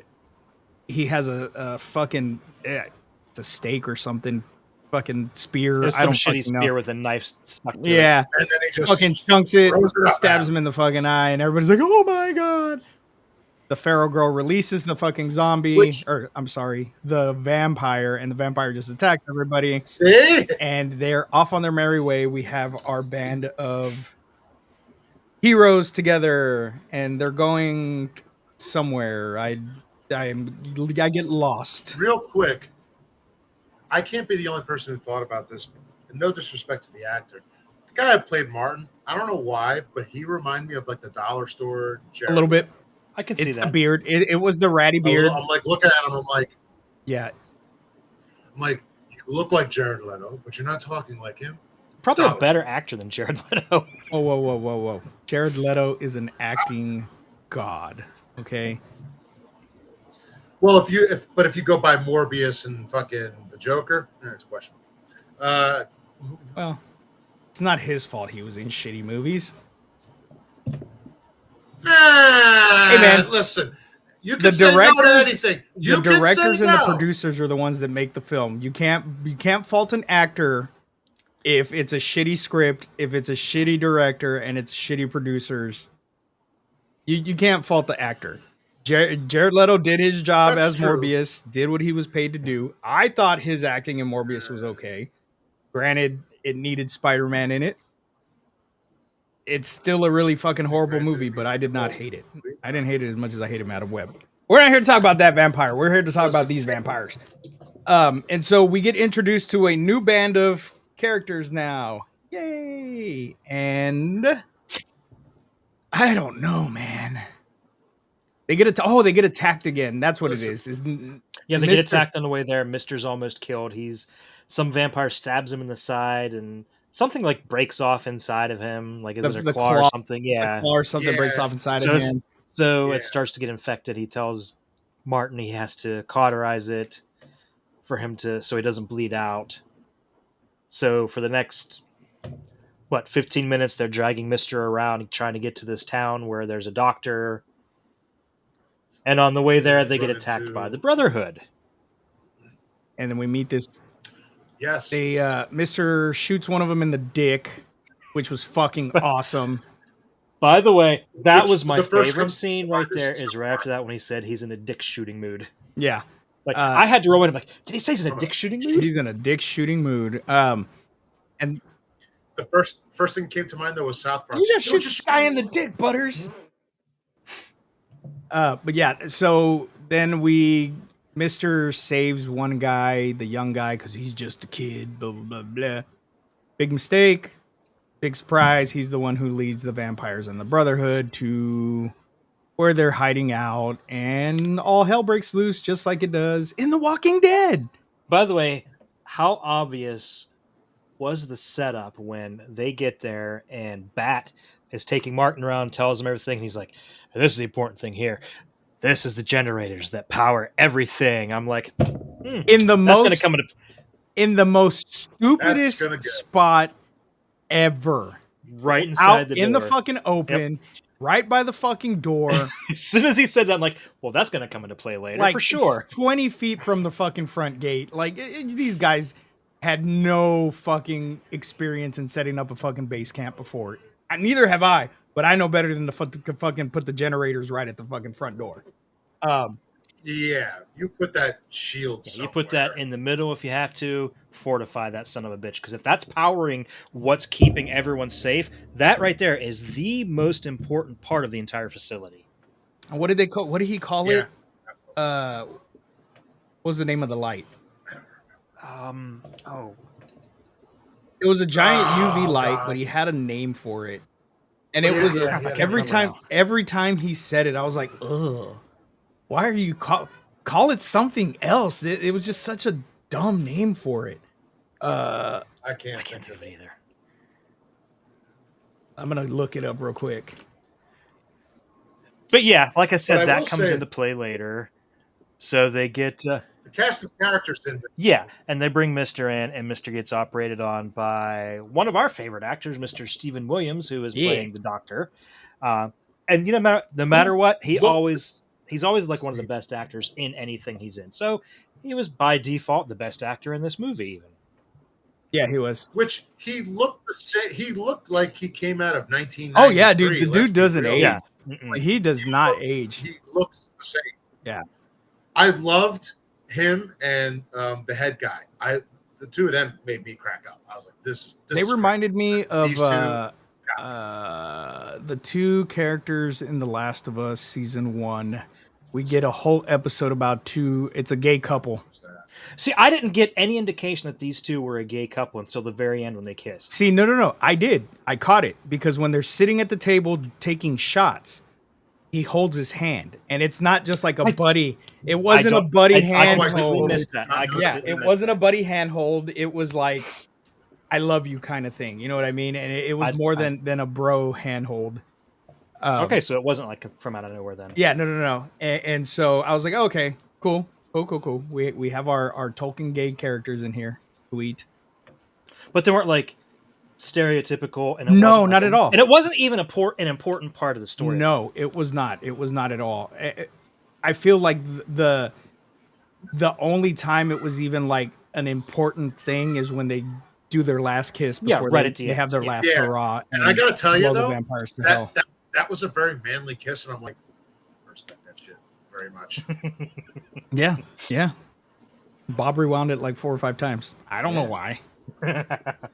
he has a fucking it's a stake or something, fucking spear. There's I some don't shitty fucking know. spear with a knife stuck to it. Yeah, And then he just fucking chunks it, throws it up stabs at him in the fucking eye, and everybody's like, "Oh my god!" The feral girl releases the fucking zombie, the vampire, and the vampire just attacks everybody. See? And they're off on their merry way. We have our band of heroes together, and they're going somewhere. I get lost. Real quick, I can't be the only person who thought about this. No disrespect to the actor. The guy who played Martin, I don't know why, but he reminded me of like the dollar store Jared. A little bit. I can see It's that. the beard. It was the ratty beard. I'm like looking at him. I'm like, Yeah. you look like Jared Leto, but you're not talking like him. Probably a Dollars. better actor than Jared Leto. Whoa. Jared Leto is an acting god. Okay. Well, if you go by Morbius and fucking the Joker, it's a question. Well, it's not his fault he was in shitty movies. Hey man, listen. You the can say no directors- to anything. You The can directors say and the no. producers are the ones that make the film. You can't fault an actor if it's a shitty script, if it's a shitty director, and it's shitty producers, you can't fault the actor. Jared Leto did his job That's as true. Morbius, did what he was paid to do. I thought his acting in Morbius was okay. Granted, it needed Spider-Man in it. It's still a really fucking horrible movie, but I did not hate it. I didn't hate it as much as I hated Madam Web. We're not here to talk about that vampire. We're here to talk about these vampires. And so we get introduced to a new band of characters now. Yay! And I don't know, man. They get attacked again. That's what it is. Yeah, they get attacked on the way there. Mister's almost killed. Some vampire stabs him in the side, and something like breaks off inside of him. Like, is it a claw or something? Yeah, the claw or something breaks off inside of him. So it starts to get infected. He tells Martin he has to cauterize it for him so he doesn't bleed out. So for the next 15 minutes, they're dragging Mister around, trying to get to this town where there's a doctor. And on the way there, they get attacked by the Brotherhood. And then we meet this. Yes. Mister shoots one of them in the dick, which was fucking awesome. By the way, that was my favorite scene right there. Is right after that when he said he's in a dick shooting mood. Yeah. Like, I had to roll in. I'm like, did he say he's in a dick shooting mood? He's in a dick shooting mood. And the first thing that came to mind though was South Park. You just shoot this guy in the dick, Butters. But yeah, so then Mister saves one guy, the young guy, because he's just a kid, blah, blah, blah, blah. Big mistake, big surprise. He's the one who leads the vampires and the Brotherhood to where they're hiding out, and all hell breaks loose just like it does in The Walking Dead. By the way, how obvious was the setup when they get there and Bat is taking Martin around, tells him everything, and he's like, this is the important thing here. This is the generators that power everything. I'm like, in the most stupidest spot ever. Right inside the door. In the fucking open, right by the fucking door. As soon as he said that, I'm like, well, that's going to come into play later, for sure. 20 feet from the fucking front gate. Like, these guys had no fucking experience in setting up a fucking base camp before. Neither have I. But I know better than to fucking put the generators right at the fucking front door. Yeah, you put that shield somewhere. You put that in the middle if you have to. Fortify that son of a bitch. Because if that's powering what's keeping everyone safe, that right there is the most important part of the entire facility. What did he call it? What was the name of the light? It was a giant UV light, but he had a name for it. And it was every time he said it, I was like, ugh, why are you call it something else? It was just such a dumb name for it. I can't think of it either. I'm going to look it up real quick. But yeah, like I said, that comes into play later. So they get... the cast of characters in there. Yeah, and they bring Mister in, and Mister gets operated on by one of our favorite actors, Mr. Stephen Williams, who is playing the Doctor. And no matter what, he's always like one of the best actors in anything he's in. So he was by default the best actor in this movie, even. Yeah, he was. Which he looked like he came out of 1993. Oh yeah, dude, the dude doesn't age. Yeah. He does not age. He looks the same. Yeah, I loved him and the head guy. The two of them made me crack up. I was like, this they reminded me of the two characters in The Last of Us season 1. We get a whole episode about two. It's a gay couple. See, I didn't get any indication that these two were a gay couple until the very end when they kissed. See, no. I did. I caught it because when they're sitting at the table taking shots, he holds his hand, and it's not just like a buddy. It wasn't a buddy hand hold. It wasn't a buddy hand hold. It was like, I love you kind of thing. You know what I mean? And it was more than a bro hand hold. Okay, so it wasn't like from out of nowhere then. Yeah, no. And so I was like, okay, cool. We have our Tolkien gay characters in here. Sweet. But they weren't like stereotypical. And not at all. And it wasn't even an important part of the story. No, it was not. It was not at all. I feel like the only time it was even like an important thing is when they do their last kiss Yeah, before right at the they end, have their yeah. last Yeah. hurrah. And I gotta tell you blow the though, vampires to hell. that was a very manly kiss, and I'm like, I respect that shit very much. Yeah, yeah. Bob rewound it like 4 or 5 times. I don't know why. It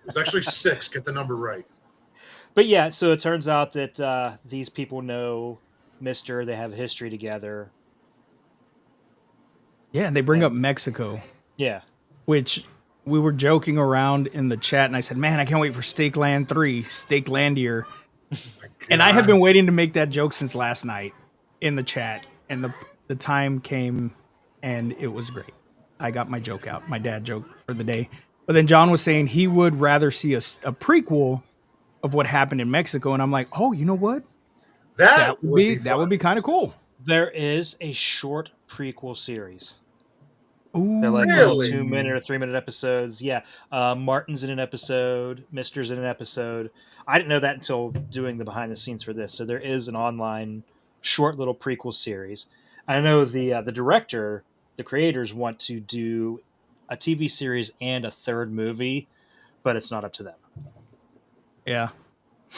was actually 6. Get the number right. But yeah, so it turns out that these people know Mister. They have a history together. Yeah, and they bring up Mexico, Yeah. which we were joking around in the chat, and I said, "Man, I can't wait for Stakeland 3, Stakelandier." And I have been waiting to make that joke since last night in the chat, and the time came, and it was great. I got my joke out, my dad joke for the day. But then John was saying he would rather see a prequel of what happened in Mexico, and I'm like, oh, you know what? That would be kind of cool. There is a short prequel series. Ooh, They're like Really? 2-minute or 3-minute episodes. Yeah. Martin's in an episode. Mister's in an episode. I didn't know that until doing the behind the scenes for this. So there is an online short little prequel series. I know the director, the creators want to do a TV series and a third movie, but it's not up to them. Yeah,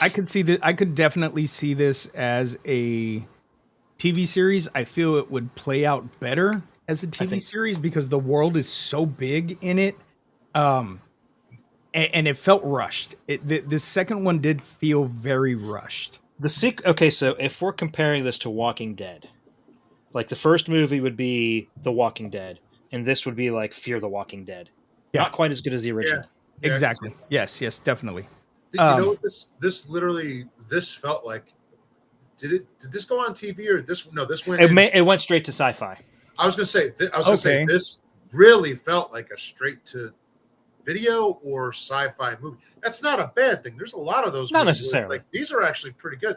I could see that. I could definitely see this as a TV series. I feel it would play out better as a TV series because the world is so big in it, and it felt rushed. The second one did feel very rushed. Okay, so if we're comparing this to Walking Dead, like the first movie would be The Walking Dead, and this would be like Fear the Walking Dead. Yeah. Not quite as good as the original. Yeah. Exactly. Yes, definitely. You know what this felt like? Did this go on TV or this? No, this went. It went straight to sci-fi. I was gonna say. This really felt like a straight to video or sci-fi movie. That's not a bad thing. There's a lot of those. Not movies necessarily. like, these are actually pretty good,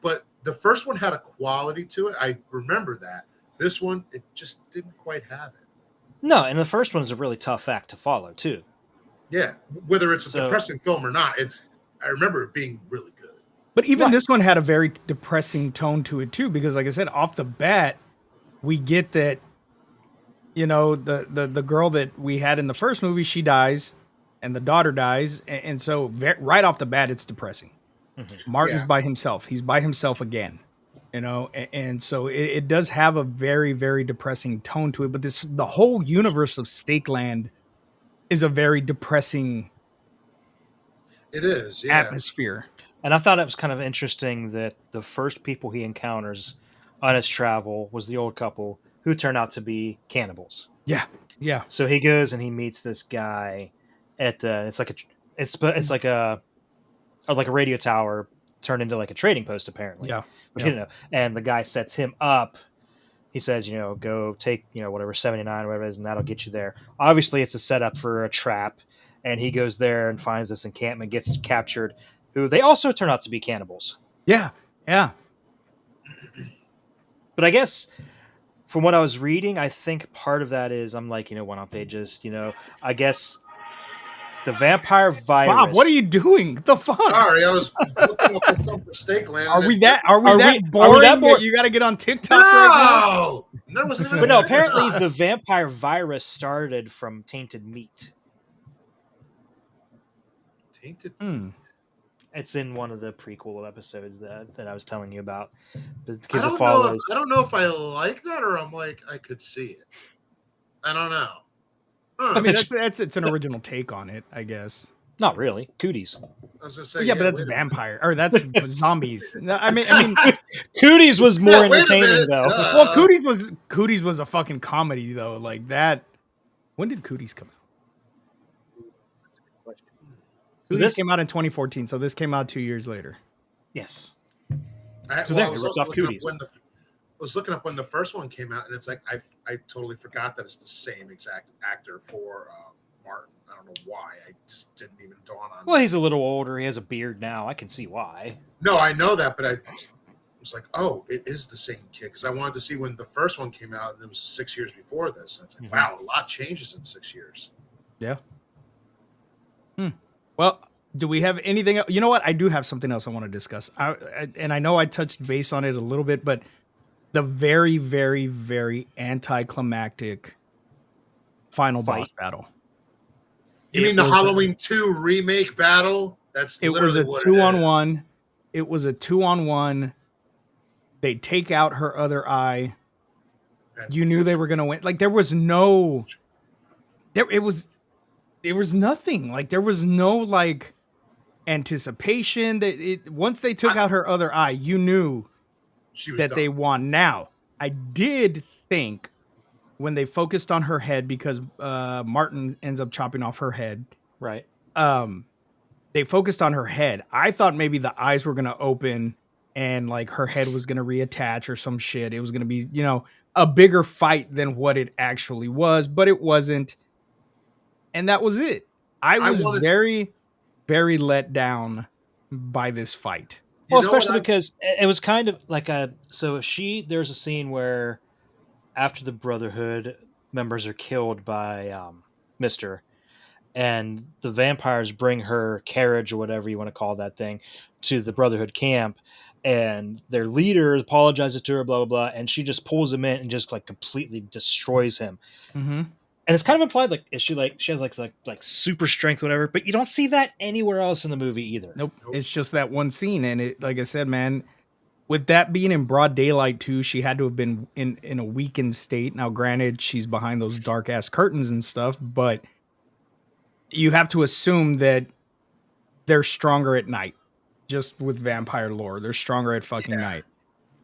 but the first one had a quality to it. I remember that. This one, it just didn't quite have it. No, and the first one is a really tough act to follow too. Yeah, whether it's a depressing film or not, I remember it being really good. But even this one had a very depressing tone to it too, because like I said, off the bat, we get that, you know, the girl that we had in the first movie, she dies, and the daughter dies, and so right off the bat, it's depressing. Mm-hmm. Martin's by himself. He's by himself again, you know, and so it does have a very, very depressing tone to it. But the whole universe of Stakeland is a very depressing atmosphere. And I thought it was kind of interesting that the first people he encounters on his travel was the old couple who turned out to be cannibals. Yeah. Yeah. So he goes and he meets this guy at it's like a radio tower turned into like a trading post apparently. Yeah. But, you know, and the guy sets him up. He says, you know, go take, you know, whatever 79 or whatever it is, and that'll get you there. Obviously, it's a setup for a trap, and he goes there and finds this encampment, gets captured, who they also turn out to be cannibals. Yeah, yeah. But I guess from what I was reading, I think part of that is I'm like, you know, why don't they just, you know, I guess the vampire virus. Bob, what are you doing? The fuck? Sorry, I was looking up for some Stakelander. Are we that boring that you got to get on TikTok right now? But no, apparently the vampire virus started from tainted meat. Tainted. It's in one of the prequel episodes that I was telling you about. Because it follows. I don't know if I like that or I'm like I could see it. I don't know. I mean, it's an original take on it, I guess. Not really. Cooties. I was gonna say, but that's vampire or that's zombies. I mean, Cooties was more entertaining though. Well, Cooties was a fucking comedy though. Like that. When did Cooties come out? Cooties came out in 2014, so this came out 2 years later. Yes. I was looking up when the first one came out, and it's like I totally forgot that it's the same exact actor for Martin. I don't know why. I just didn't even dawn on me. Well, he's a little older. He has a beard now. I can see why. No, I know that, but I was like, oh, it is the same kid. Because I wanted to see when the first one came out, and it was 6 years before this. And it's like, wow, a lot changes in 6 years. Yeah. Well, do we have anything else? You know what? I do have something else I want to discuss. And I know I touched base on it a little bit, but the very, very, very anticlimactic final boss battle. You mean the Halloween 2 remake battle? That's It was literally a what 2-on-1. It was a 2-on-1. They take out her other eye. And You knew they were gonna win. Like there was no, it was nothing. Like there was no like anticipation that once they took out her other eye, you knew she was that done. they won. Now, I did think when they focused on her head because Martin ends up chopping off her head. Right. They focused on her head. I thought maybe the eyes were gonna open and like her head was gonna reattach or some shit. It was gonna be, a bigger fight than what it actually was, but it wasn't. And that was it. I was very, very let down by this fight. Well, especially because it was kind of like there's a scene where after the Brotherhood members are killed by Mr. and the vampires bring her carriage or whatever you want to call that thing to the Brotherhood camp, and their leader apologizes to her, blah, blah, blah, and she just pulls him in and just like completely destroys him. Mm-hmm. And it's kind of implied like she has like super strength, whatever, but you don't see that anywhere else in the movie either. Nope. It's just that one scene, and it, like I said, man, with that being in broad daylight too, she had to have been in a weakened state. Now, granted, she's behind those dark ass curtains and stuff, but you have to assume that they're stronger at night. Just with vampire lore, they're stronger at fucking night.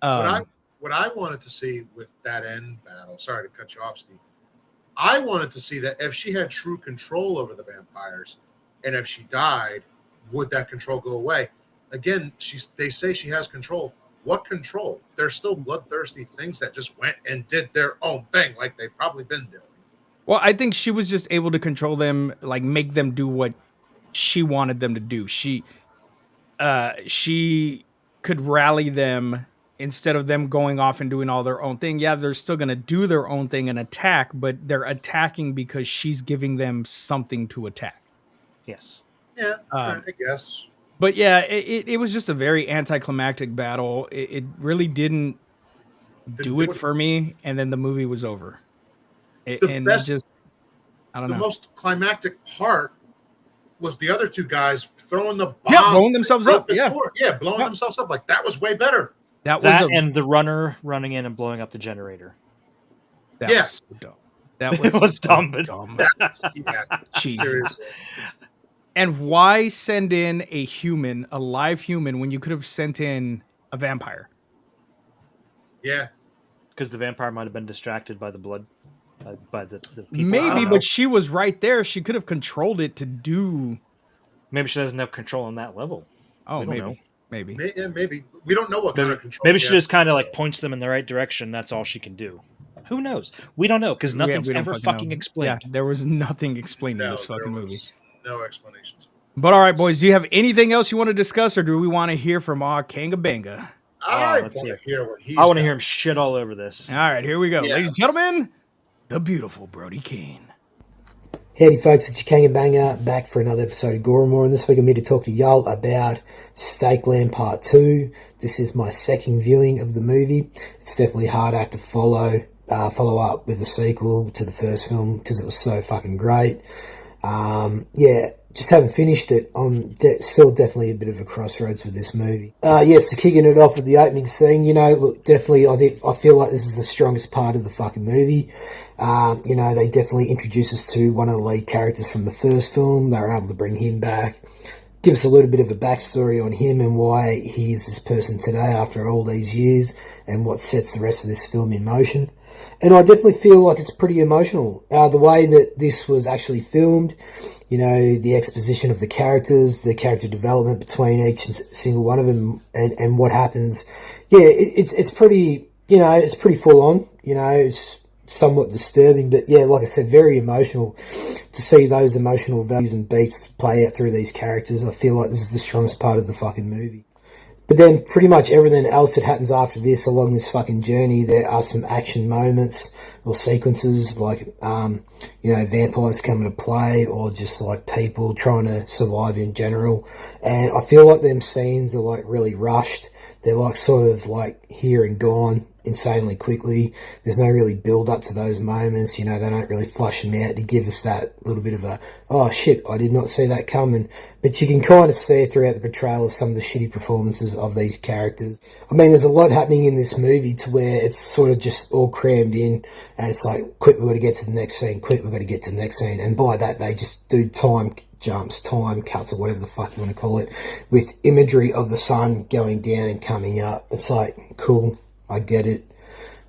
What I wanted to see with that end battle, sorry to cut you off, Steve. I wanted to see that if she had true control over the vampires, and if she died, would that control go away? Again, they say she has control. What control? There's still bloodthirsty things that just went and did their own thing, like they've probably been doing. Well, I think she was just able to control them, like make them do what she wanted them to do. She could rally them instead of them going off and doing all their own thing. Yeah, they're still going to do their own thing and attack, but they're attacking because she's giving them something to attack. Yes. Yeah, I guess. But yeah, it was just a very anticlimactic battle. It really didn't do it for me, and then the movie was over. I don't know. The most climactic part was the other two guys throwing the bomb. Yeah, blowing themselves up. Yeah, blowing themselves up. Like, that was way better. And the runner running in and blowing up the generator. Was so dumb. It was dumb. Jesus. And why send in a live human, when you could have sent in a vampire? Yeah. Because the vampire might have been distracted by the blood. By the people. Maybe, but she was right there. She could have controlled it to do. Maybe she doesn't have control on that level. Oh, maybe. Maybe. We don't know what kind of control. Maybe she just kind of like points them in the right direction. That's all she can do. Who knows? We don't know because nothing's ever fucking explained. Yeah, there was nothing explained in this fucking movie. No explanations. But all right, boys, do you have anything else you want to discuss, or do we want to hear from our Kanga Banga? I want to hear what he's I want to hear him shit all over this. All right, here we go. Yeah. Ladies and gentlemen, the beautiful Brody Kane. Howdy folks, it's your Kanga Banger back for another episode of Gore, and this week I'm here to talk to y'all about Stakelander Part 2. This is my second viewing of the movie. It's definitely a hard act to follow up with the sequel to the first film because it was so fucking great. Just haven't finished it. I'm still definitely a bit of a crossroads with this movie. So kicking it off with the opening scene, definitely I feel like this is the strongest part of the fucking movie. They definitely introduce us to one of the lead characters from the first film. They were able to bring him back, give us a little bit of a backstory on him and why he's this person today after all these years and what sets the rest of this film in motion. And I definitely feel like it's pretty emotional. The way that this was actually filmed, the exposition of the characters, the character development between each single one of them and what happens. Yeah, it's pretty, it's pretty full on, it's somewhat disturbing, but yeah, like I said, very emotional to see those emotional values and beats play out through these characters. I feel like this is the strongest part of the fucking movie. But then pretty much everything else that happens after this along this fucking journey, there are some action moments or sequences like, vampires coming to play or just like people trying to survive in general. And I feel like them scenes are like really rushed. They're like sort of like here and gone insanely quickly. There's no really build up to those moments. They don't really flush them out to give us that little bit of a, oh shit, I did not see that coming. But you can kind of see it throughout the portrayal of some of the shitty performances of these characters. I mean, there's a lot happening in this movie to where it's sort of just all crammed in, and it's like, quick, we've got to get to the next scene, quick, we've got to get to the next scene. And by that, they just do time jumps, time cuts, or whatever the fuck you want to call it, with imagery of the sun going down and coming up. It's like, cool, I get it,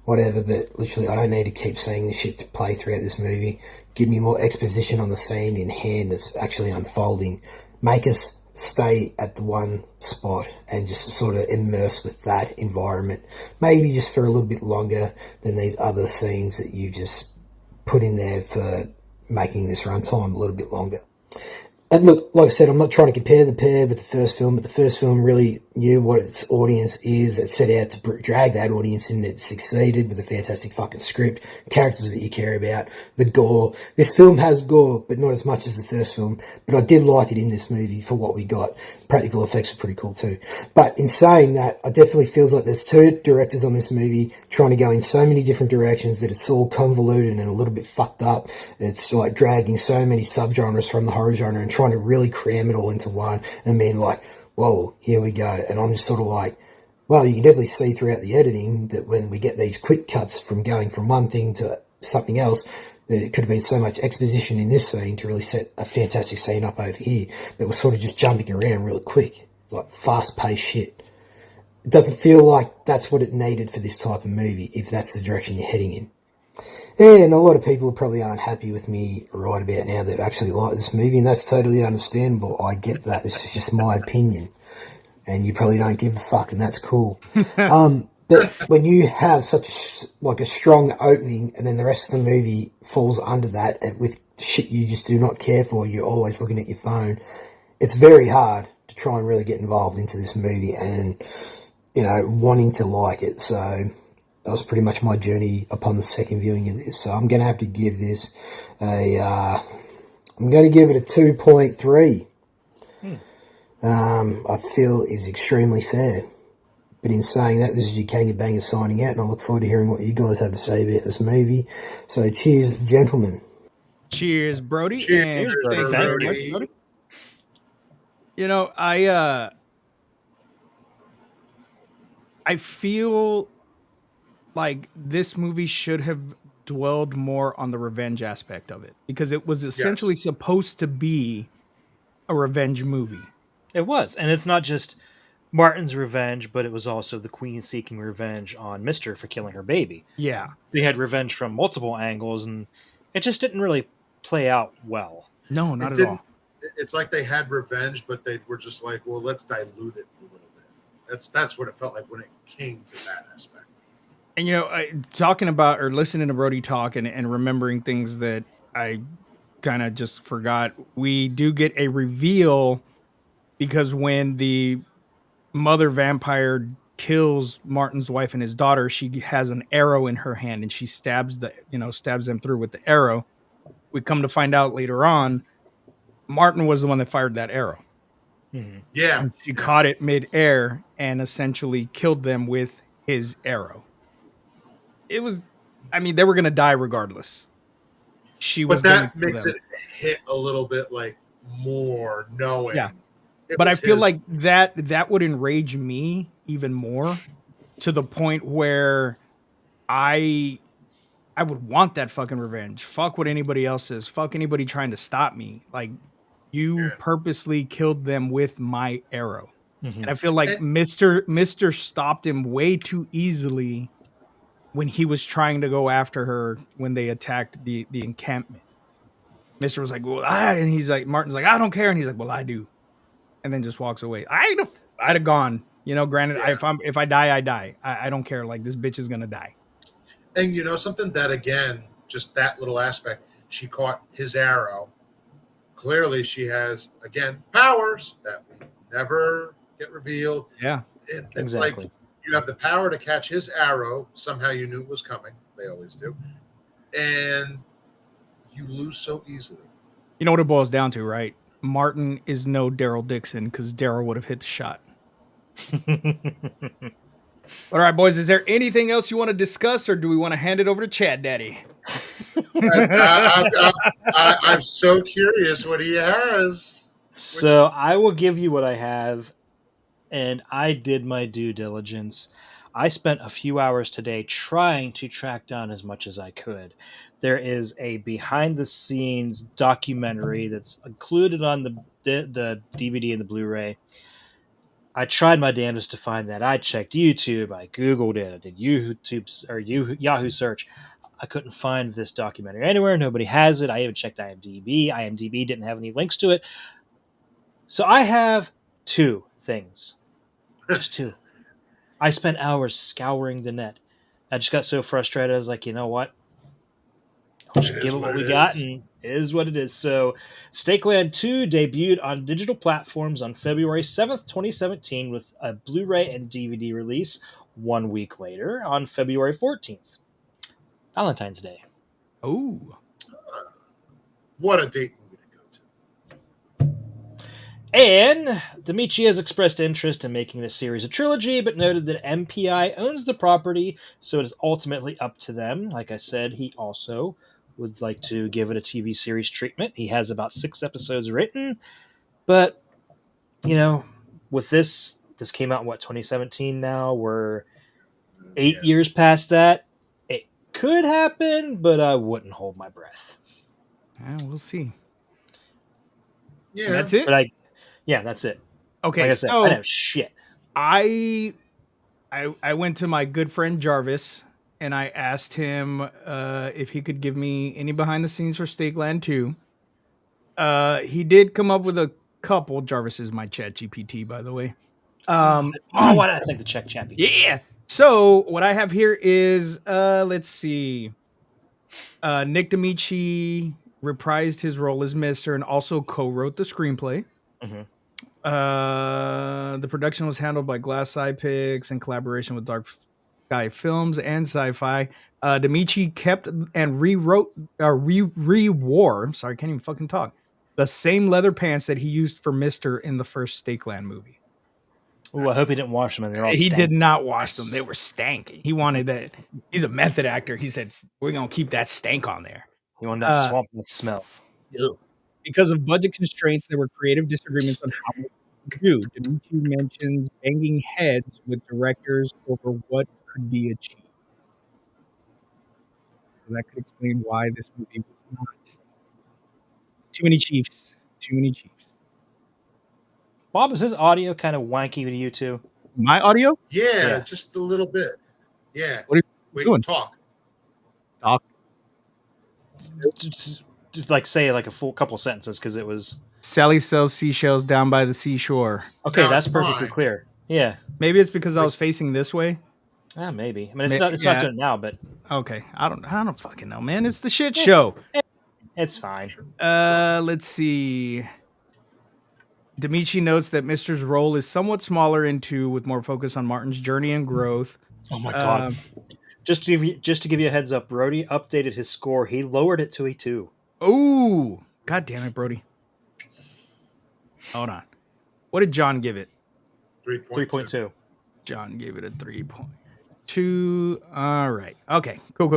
whatever, but literally I don't need to keep seeing this shit to play throughout this movie. Give me more exposition on the scene in hand that's actually unfolding. Make us stay at the one spot and just sort of immerse with that environment. Maybe just for a little bit longer than these other scenes that you just put in there for making this runtime a little bit longer. And look, like I said, I'm not trying to compare the pair with the first film, but the first film really knew what its audience is. It set out to drag that audience in. It succeeded with a fantastic fucking script, characters that you care about, the gore. This film has gore, but not as much as the first film. But I did like it in this movie for what we got. Practical effects are pretty cool too. But in saying that, I definitely feels like there's two directors on this movie trying to go in so many different directions that it's all convoluted and a little bit fucked up. It's like dragging so many subgenres from the horror genre and trying to really cram it all into one and being like, whoa, here we go. And I'm just sort of like, well, you can definitely see throughout the editing that when we get these quick cuts from going from one thing to something else, there could have been so much exposition in this scene to really set a fantastic scene up over here that was sort of just jumping around really quick, like fast-paced shit. It doesn't feel like that's what it needed for this type of movie, if that's the direction you're heading in. And a lot of people probably aren't happy with me right about now that actually like this movie, and that's totally understandable. I get that. This is just my opinion. And you probably don't give a fuck, and that's cool. But when you have such a strong opening, and then the rest of the movie falls under that, and with shit you just do not care for, you're always looking at your phone, it's very hard to try and really get involved into this movie and, wanting to like it. So that was pretty much my journey upon the second viewing of this. So I'm going to have to give this I'm going to give it a 2.3. I feel is extremely fair. But in saying that, this is your Kanga Banger signing out, and I look forward to hearing what you guys have to say about this movie. So cheers, gentlemen. Cheers, Brody. Cheers, and thanks very much, Brody. Brody. I feel like this movie should have dwelled more on the revenge aspect of it, because it was essentially supposed to be a revenge movie. It was, and it's not just Martin's revenge, but it was also the Queen seeking revenge on Mister for killing her baby. Yeah. We had revenge from multiple angles, and it just didn't really play out well. No, not at all. It's like they had revenge, but they were just like, well, let's dilute it a little bit. That's what it felt like when it came to that aspect. And, talking about or listening to Brody talk and remembering things that I kind of just forgot, we do get a reveal, because when the mother vampire kills Martin's wife and his daughter, she has an arrow in her hand and she stabs them through with the arrow. We come to find out later on, Martin was the one that fired that arrow. Mm-hmm. Yeah. And she caught it mid-air and essentially killed them with his arrow. They were going to die regardless. But that makes it hit a little bit like more knowing. Yeah. But I feel like that would enrage me even more, to the point where I would want that fucking revenge. Fuck what anybody else says. Fuck anybody trying to stop me. Like, you purposely killed them with my arrow. Mm-hmm. And I feel like Mr. stopped him way too easily when he was trying to go after her when they attacked the encampment. Mr. was like, well, and he's like, Martin's like, I don't care. And he's like, well, I do. And then just walks away. I'd have gone. Granted, if I die, I die. I don't care. Like, this bitch is gonna die. And something that, again, just that little aspect, she caught his arrow. Clearly, she has, again, powers that will never get revealed. Yeah, it's exactly. like you have the power to catch his arrow. Somehow you knew it was coming. They always do. And you lose so easily. You know what it boils down to, right? Martin is no Daryl Dixon, because Daryl would have hit the shot. All right, boys. Is there anything else you want to discuss, or do we want to hand it over to Chad Daddy? I'm so curious what he has. So I will give you what I have, and I did my due diligence. I spent a few hours today trying to track down as much as I could. There is a behind the scenes documentary that's included on the DVD and the Blu-ray. I tried my damnedest to find that. I checked YouTube, I Googled it, I did Yahoo search. I couldn't find this documentary anywhere. Nobody has it. I even checked IMDb. IMDb didn't have any links to it. So I have two things. Just two. I spent hours scouring the net. I just got so frustrated. I was like, you know what? I'll just give it what we got, and it is what it is. So, Stakeland 2 debuted on digital platforms on February 7th, 2017, with a Blu ray and DVD release 1 week later on February 14th, Valentine's Day. Oh, What a date movie to go to. And Demichi has expressed interest in making the series a trilogy, but noted that MPI owns the property, so it is ultimately up to them. Like I said, he also would like to give it a TV series treatment. He has about 6 episodes written, but with this came out in 2017 now. We're 8 years past that. It could happen, but I wouldn't hold my breath. yeah, we'll see. Yeah, That's it. But that's it. Okay, Like I said, so I know shit. I went to my good friend Jarvis and I asked him if he could give me any behind the scenes for Stakeland 2. He did come up with a couple. Jarvis is my chat GPT, by the way. Why did I think to check Chappie? Yeah. So what I have here is let's see. Nick Demichi reprised his role as Mister and also co-wrote the screenplay. Mhm. The production was handled by Glass Eye Picks in collaboration with Dark Sky Films and Sci-Fi. Demichi kept and rewrote re-wore. Sorry, I can't even fucking talk. The same leather pants that he used for Mister in the first Stakeland movie. Ooh, I hope he didn't wash them and they're all He stanky. did not wash them. They were stanky. He wanted that. He's a method actor. He said, we're going to keep that stank on there. He wanted that swamp that smell. Because of budget constraints, there were creative disagreements on how much to do. Demichi mentions banging heads with directors over what could be achieved. So that could explain why this movie was not. Too many chiefs. Too many chiefs. Bob, is his audio kind of wanky to you too? My audio? yeah, just a little bit. Yeah. What are you Wait, doing? talk. Just like say like a full couple sentences because it was Sally sells seashells down by the seashore. okay. No, That's it's perfectly fine. clear. Yeah, Maybe it's because I was facing this way. maybe. I mean, it's not doing it now, but Okay, I don't fucking know, man. It's the shit show. it's fine. Let's see. Demichi notes that Mister's role is somewhat smaller in 2, with more focus on Martin's journey and growth. Oh my god! Just to give you a heads up, Brody updated his score. He lowered it to a 2. Oh, god damn it, Brody. Hold on. What did John give it? 3.2. John gave it a 3.2. All right. Okay. Cool.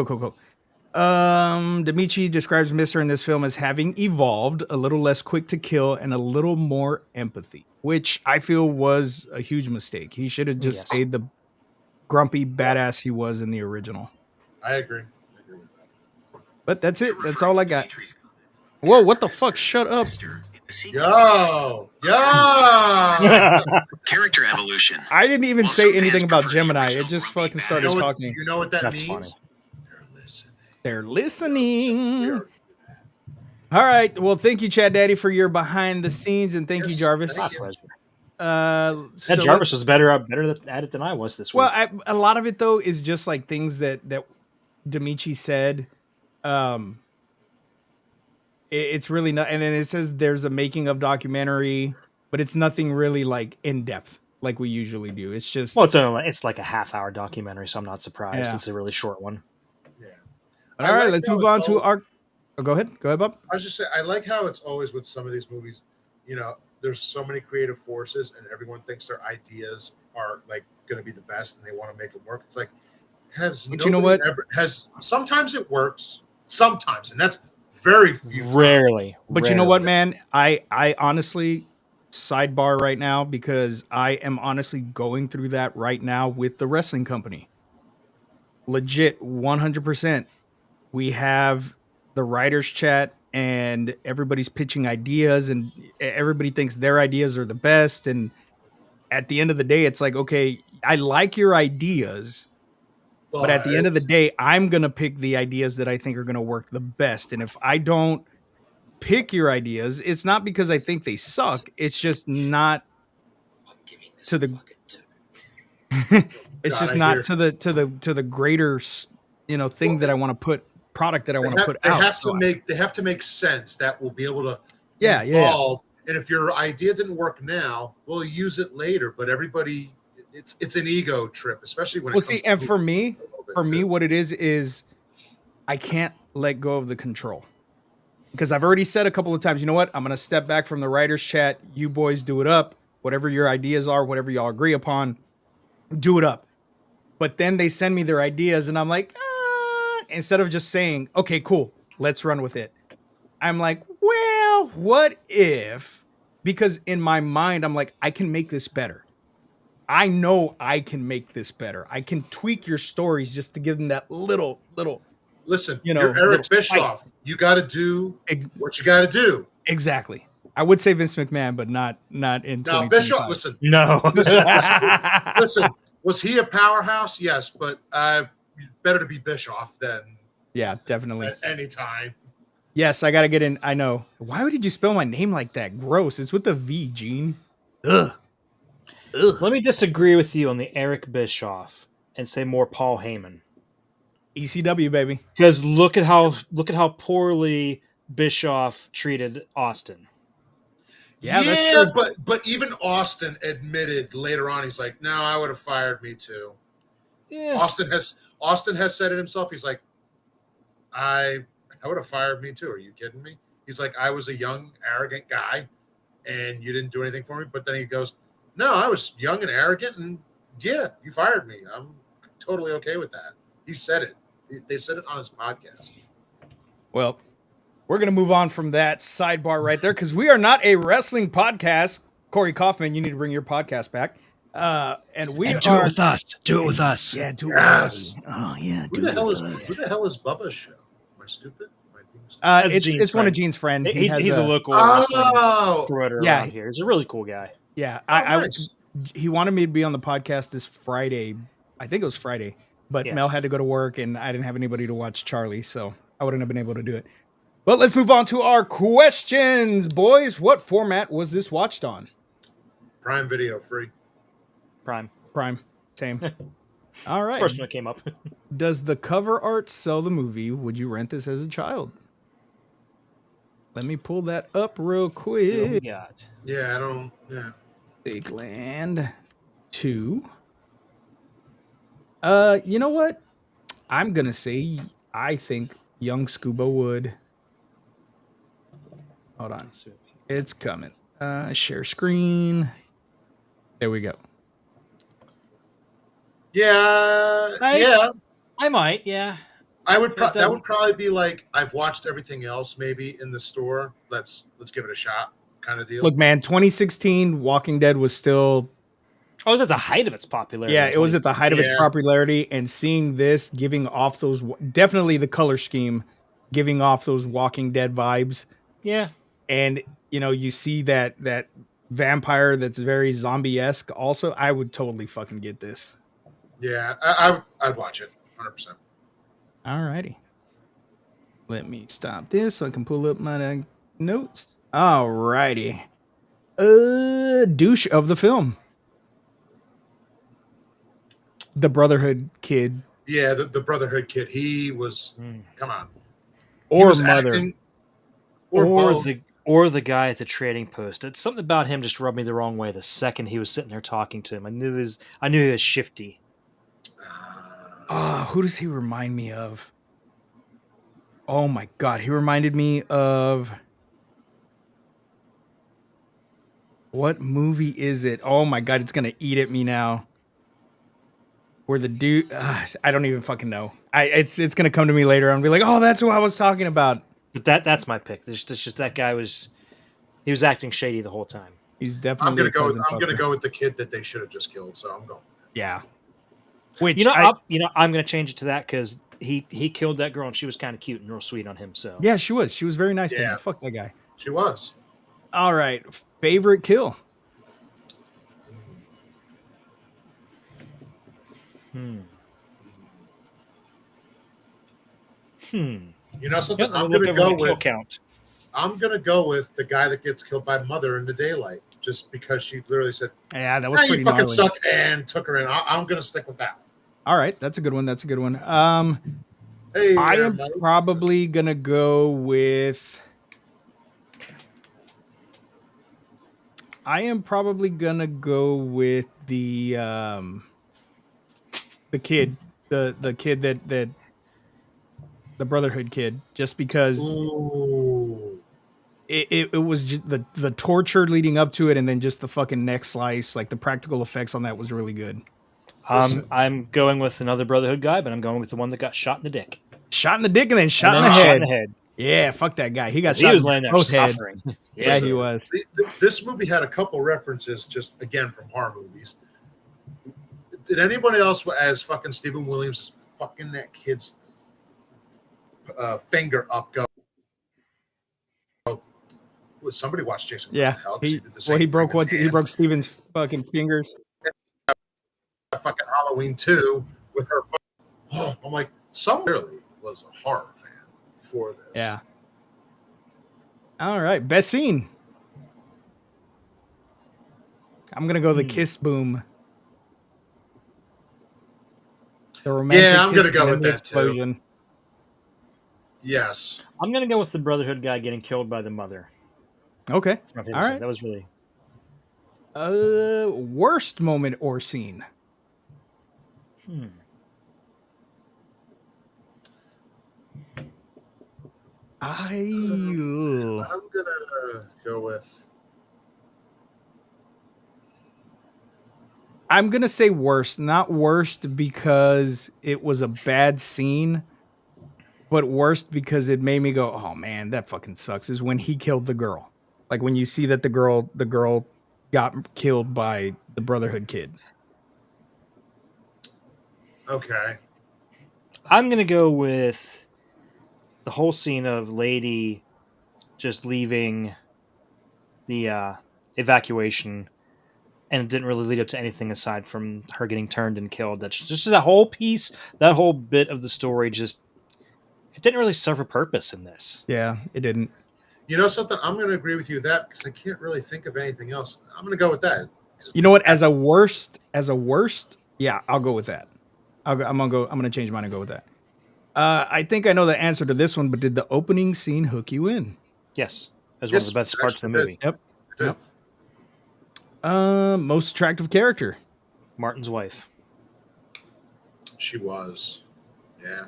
Demichi describes Mister in this film as having evolved, a little less quick to kill and a little more empathy, which I feel was a huge mistake. He should have just stayed the grumpy badass he was in the original. I agree. With that. But that's it. That's all I got. Whoa, what the fuck? Shut up. Yo! Character evolution. I didn't even Well, say some anything fans about prefer the Gemini. It original just grumpy fucking badass. started talking. You know what that That's means? funny. They're listening. They're listening. All right. Well, thank you, Chad Daddy, for your behind the scenes, and thank you, Yes, Jarvis. My pleasure. So Jarvis was better at it than I was this week. well, a lot of it though is just like things that Demichi said. It's really not, and then it says there's a making of documentary, but it's nothing really like in depth like we usually do. It's just it's like a half-hour documentary, so I'm not surprised. Yeah. It's a really short one. Yeah. all I right. like Let's how move it's on to all- our. Oh, go ahead, Bob. I was just saying, I like how it's always with some of these movies, there's so many creative forces, and everyone thinks their ideas are like going to be the best, and they want to make them work. It's like, But you know what? Sometimes it works, sometimes, and that's very few times. Rarely. But you know what, man? I honestly sidebar right now because I am honestly going through that right now with the wrestling company. Legit 100%. We have the writers chat and everybody's pitching ideas and everybody thinks their ideas are the best, and at the end of the day it's like, okay, I like your ideas, but at the end of the day I'm going to pick the ideas that I think are going to work the best. And if I don't pick your ideas, it's not because I think they suck. It's just not to the it's just not to the greater, thing that I want to put product that I want to put out. They have to make sense that will be able to Yeah. evolve. And if your idea didn't work now, we'll use it later. But everybody, it's an ego trip, especially when it comes to and for me, what it is I can't let go of the control. Because I've already said a couple of times, you know what? I'm going to step back from the writer's chat. You boys do it up. Whatever your ideas are, whatever y'all agree upon, do it up. But then they send me their ideas and I'm like, instead of just saying, okay, cool, let's run with it. I'm like, well, what if? Because in my mind, I'm like, I can make this better. I know I can make this better. I can tweak your stories just to give them that little. Listen, you're Eric Bischoff. You got to do what you got to do. Exactly. I would say Vince McMahon, but not in. Now, Bischoff, listen. No. Listen. Was he a powerhouse? Yes, but better to be Bischoff than. Yeah, definitely. At any time. Yes, I gotta get in. I know. Why did you spell my name like that? Gross. It's with a V, Gene. Ugh. Let me disagree with you on the Eric Bischoff and say more Paul Heyman. ECW, baby. Because look at how poorly Bischoff treated Austin. Yeah, that's true. But even Austin admitted later on, he's like, no, I would have fired me too. Yeah. Austin has said it himself. He's like, I would have fired me too. Are you kidding me? He's like, I was a young, arrogant guy and you didn't do anything for me. But then he goes, no, I was young and arrogant and yeah, you fired me. I'm totally okay with that. He said it. They said it on his podcast. Well, we're going to move on from that sidebar right there because we are not a wrestling podcast. Corey Kaufman, you need to bring your podcast back. And do it with us. Do it with us. Yeah, do it with us. Oh, yeah, Who the hell is Bubba's show? Am I stupid? It's one of Gene's friends. He's a local promoter around here. He's a really cool guy. Yeah, nice. He wanted me to be on the podcast this Friday. I think it was Friday, but Mel had to go to work and I didn't have anybody to watch Charlie, so I wouldn't have been able to do it. But let's move on to our questions, boys. What format was this watched on? Prime Video, free. Prime. Same. All right. First one that came up. Does the cover art sell the movie? Would you rent this as a child? Let me pull that up real quick. Still we got. Yeah, I don't. Yeah. Stakelander 2. You know what? I'm gonna say I think young Scuba would. Hold on. It's coming. Share screen. There we go. Yeah. I might, yeah. I would. That would probably be like, I've watched everything else, maybe in the store. Let's give it a shot, kind of deal. Look, man, 2016, Walking Dead was still. Oh, it was at the height of its popularity. Yeah, it was at the height of its popularity, and seeing this giving off those, definitely the color scheme, giving off those Walking Dead vibes. Yeah, and you see that vampire that's very zombie-esque. Also, I would totally fucking get this. Yeah, I'd watch it 100%. Alrighty. Let me stop this so I can pull up my notes. Alrighty. Douche of the film. The Brotherhood kid. Yeah, the Brotherhood kid. He was. Come on. Or mother. Acting, or the guy at the trading post. It's something about him just rubbed me the wrong way the second he was sitting there talking to him. I knew he was shifty. Who does he remind me of? Oh my god, he reminded me of What movie is it? Oh my god, it's gonna eat at me now. Where the dude, I don't even fucking know. It's gonna come to me later. I'm gonna be like, oh, that's who I was talking about. But that's my pick. It's just that guy was acting shady the whole time. He's I'm definitely gonna a go. cousin I'm gonna fucker. go with the kid that they should have just killed. So I'm going. Yeah. Which I'm gonna change it to that because he killed that girl and she was kind of cute and real sweet on him. So yeah, she was. She was very nice to Yeah. him. Fuck that guy. She was. All right, favorite kill. You know something? Yep, let I'm me look gonna over go the kill with. count. I'm gonna go with the guy that gets killed by Mother in the daylight, just because she literally said, Yeah, that was "Hey, pretty you fucking gnarly. suck," and took her in. I'm gonna stick with that. All right, that's a good one. That's a good one. Hey, I there, am Mike. probably gonna go with. The kid, the kid that the Brotherhood kid, just because Ooh. it was just the torture leading up to it, and then just the fucking neck slice, like the practical effects on that was really good. Listen. I'm going with another Brotherhood guy, but I'm going with the one that got shot in the dick. Shot in the dick and then shot And in then the shot head. in the head. Yeah, fuck that guy. He got He shot was in laying there both heads. suffering. Yeah, Yeah. he was. This movie had a couple references, just again from horror movies. Did anybody else, as fucking Stephen Williams, is fucking that kid's finger up? Go. Would somebody watch Jason? Goes Yeah, to Hell? 'Cause he did the same he broke thing with his he hands. broke Steven's fucking fingers. Fucking Halloween 2 with her. Oh, I'm like, someone really was a horror fan before this. Yeah. All right, best scene. I'm gonna go the kiss boom. The romantic Yeah, I'm kiss gonna go and with the that too. explosion. Yes. I'm gonna go with the Brotherhood guy getting killed by the mother. Okay. From his All side. right. That was really Worst moment or scene. I'm gonna go with. I'm gonna say worst, not worst because it was a bad scene, but worst because it made me go, "Oh man, that fucking sucks." Is when he killed the girl. Like when you see that the girl got killed by the Brotherhood kid. Okay. I'm gonna go with the whole scene of Lady just leaving the evacuation, and it didn't really lead up to anything aside from her getting turned and killed. That's just that whole piece, that whole bit of the story. Just it didn't really serve a purpose in this. Yeah, it didn't. You know something? I'm gonna agree with you with that because I can't really think of anything else. I'm gonna go with that. You know what? As a worst, yeah, I'll go with that. I'm gonna change mine and go with that. I think I know the answer to this one, but did the opening scene hook you in? Yes, as one Yes, of the best it parts of the actually movie. Yep. It did. Most attractive character. Martin's wife. She was. Yeah.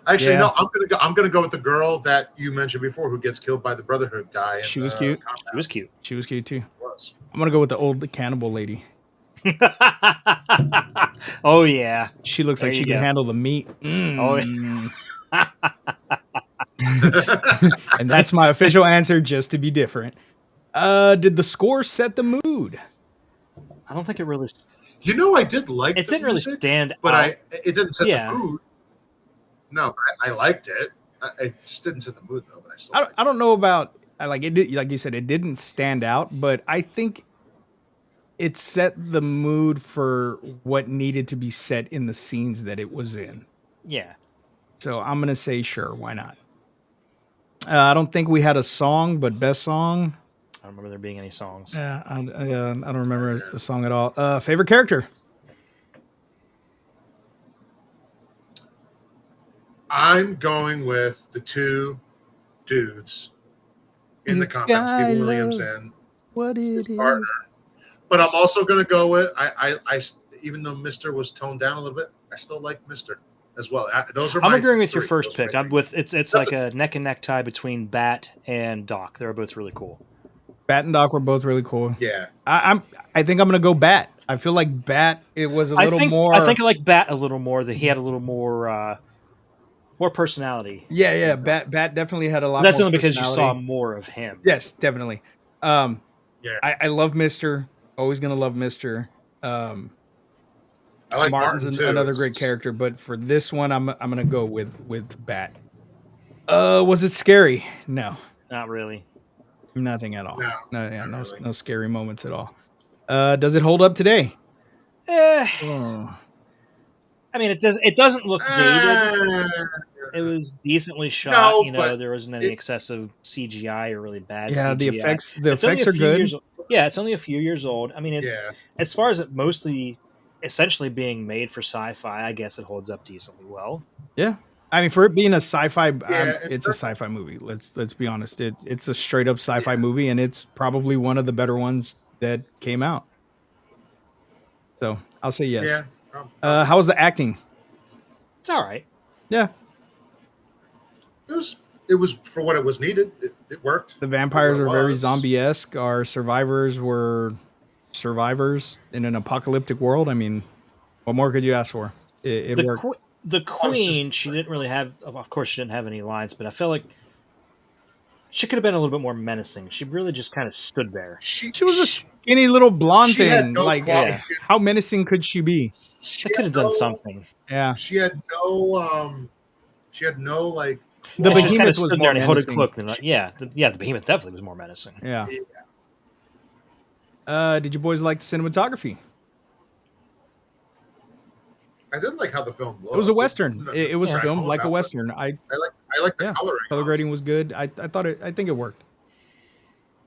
Actually, Yeah. no. I'm gonna go with the girl that you mentioned before, who gets killed by the Brotherhood guy. in She was the cute. compound. She was cute. She was cute too. Was. I'm gonna go with the old cannibal lady. Oh yeah. She looks like There she you can go. handle the meat. Oh, And that's my official answer, just to be different. Did the score set the mood? I don't think it really. You know, I did like It the didn't really music, stand but out. it didn't set Yeah. the mood. No, I liked it. I just didn't set the mood though. But I still. I don't know about like it did, like you said, it didn't stand out, but I think it set the mood for what needed to be set in the scenes that it was in. Yeah. So I'm gonna say sure, why not? I don't think we had a song, but best song. I don't remember there being any songs. Yeah, I don't remember the song at all. Favorite character? I'm going with the two dudes in the It's compound, Stephen Williams Skylar. and What his it is? partner. But I'm also going to go with I even though Mister was toned down a little bit, I still like Mister as well. Those are. I'm my agreeing with your three. first Those are pick. my I'm three. with it's like a neck and neck tie between Bat and Doc. They're both really cool. Bat and Doc were both really cool. Yeah. I think I'm gonna go Bat. I feel like Bat. It was a little more. I think I like Bat a little more. That he had a little more personality. Yeah. Bat definitely had a lot. That's more only because you saw personality. more of him. Yes, definitely. Yeah. I love Mister. Always gonna love Mister. I like Martin's Martin too. another It's great just- character, but for this one, I'm gonna go with Bat. Was it scary? No, Not really. nothing at all. No, No not really. no scary moments at all. Does it hold up today? Oh. I mean, it does. It doesn't look dated. Uh, It was decently shot. No, you know, but there wasn't any it- excessive CGI or really bad Yeah, CGI. the effects It's only a are few good. years- yeah, it's only a few years old. I mean, it's yeah. as far as it mostly, essentially being made for sci-fi. I guess it holds up decently well. Yeah. I mean, for it being a sci-fi, Yeah, it's a sci-fi movie. Let's be honest. It's a straight up sci-fi movie, and it's probably one of the better ones that came out. So I'll say yes. Yeah. probably. How was the acting? It's all right. Yeah, It was for what it was needed. It worked. the vampires For are what it very was. zombie-esque. Our survivors were survivors in an apocalyptic world. I mean, what more could you ask for? It The worked. the was just- queen, she didn't really have. Of course, she didn't have any lines, but I felt like she could have been a little bit more menacing. She really just kind of stood there. She was a skinny little blonde She had thing. no Like, quality. yeah. how menacing could she be? They could have done something. Yeah, She had no. She had no like. The And she just kind behemoth of was stood more there and hooded menacing. cloak. And like, the behemoth definitely was more menacing. yeah. Yeah. Did you boys like the cinematography? I did like how the film looked. It was a western. No, It was yeah. filmed like a But western. I I like the Yeah, coloring. color grading was good. I think it worked.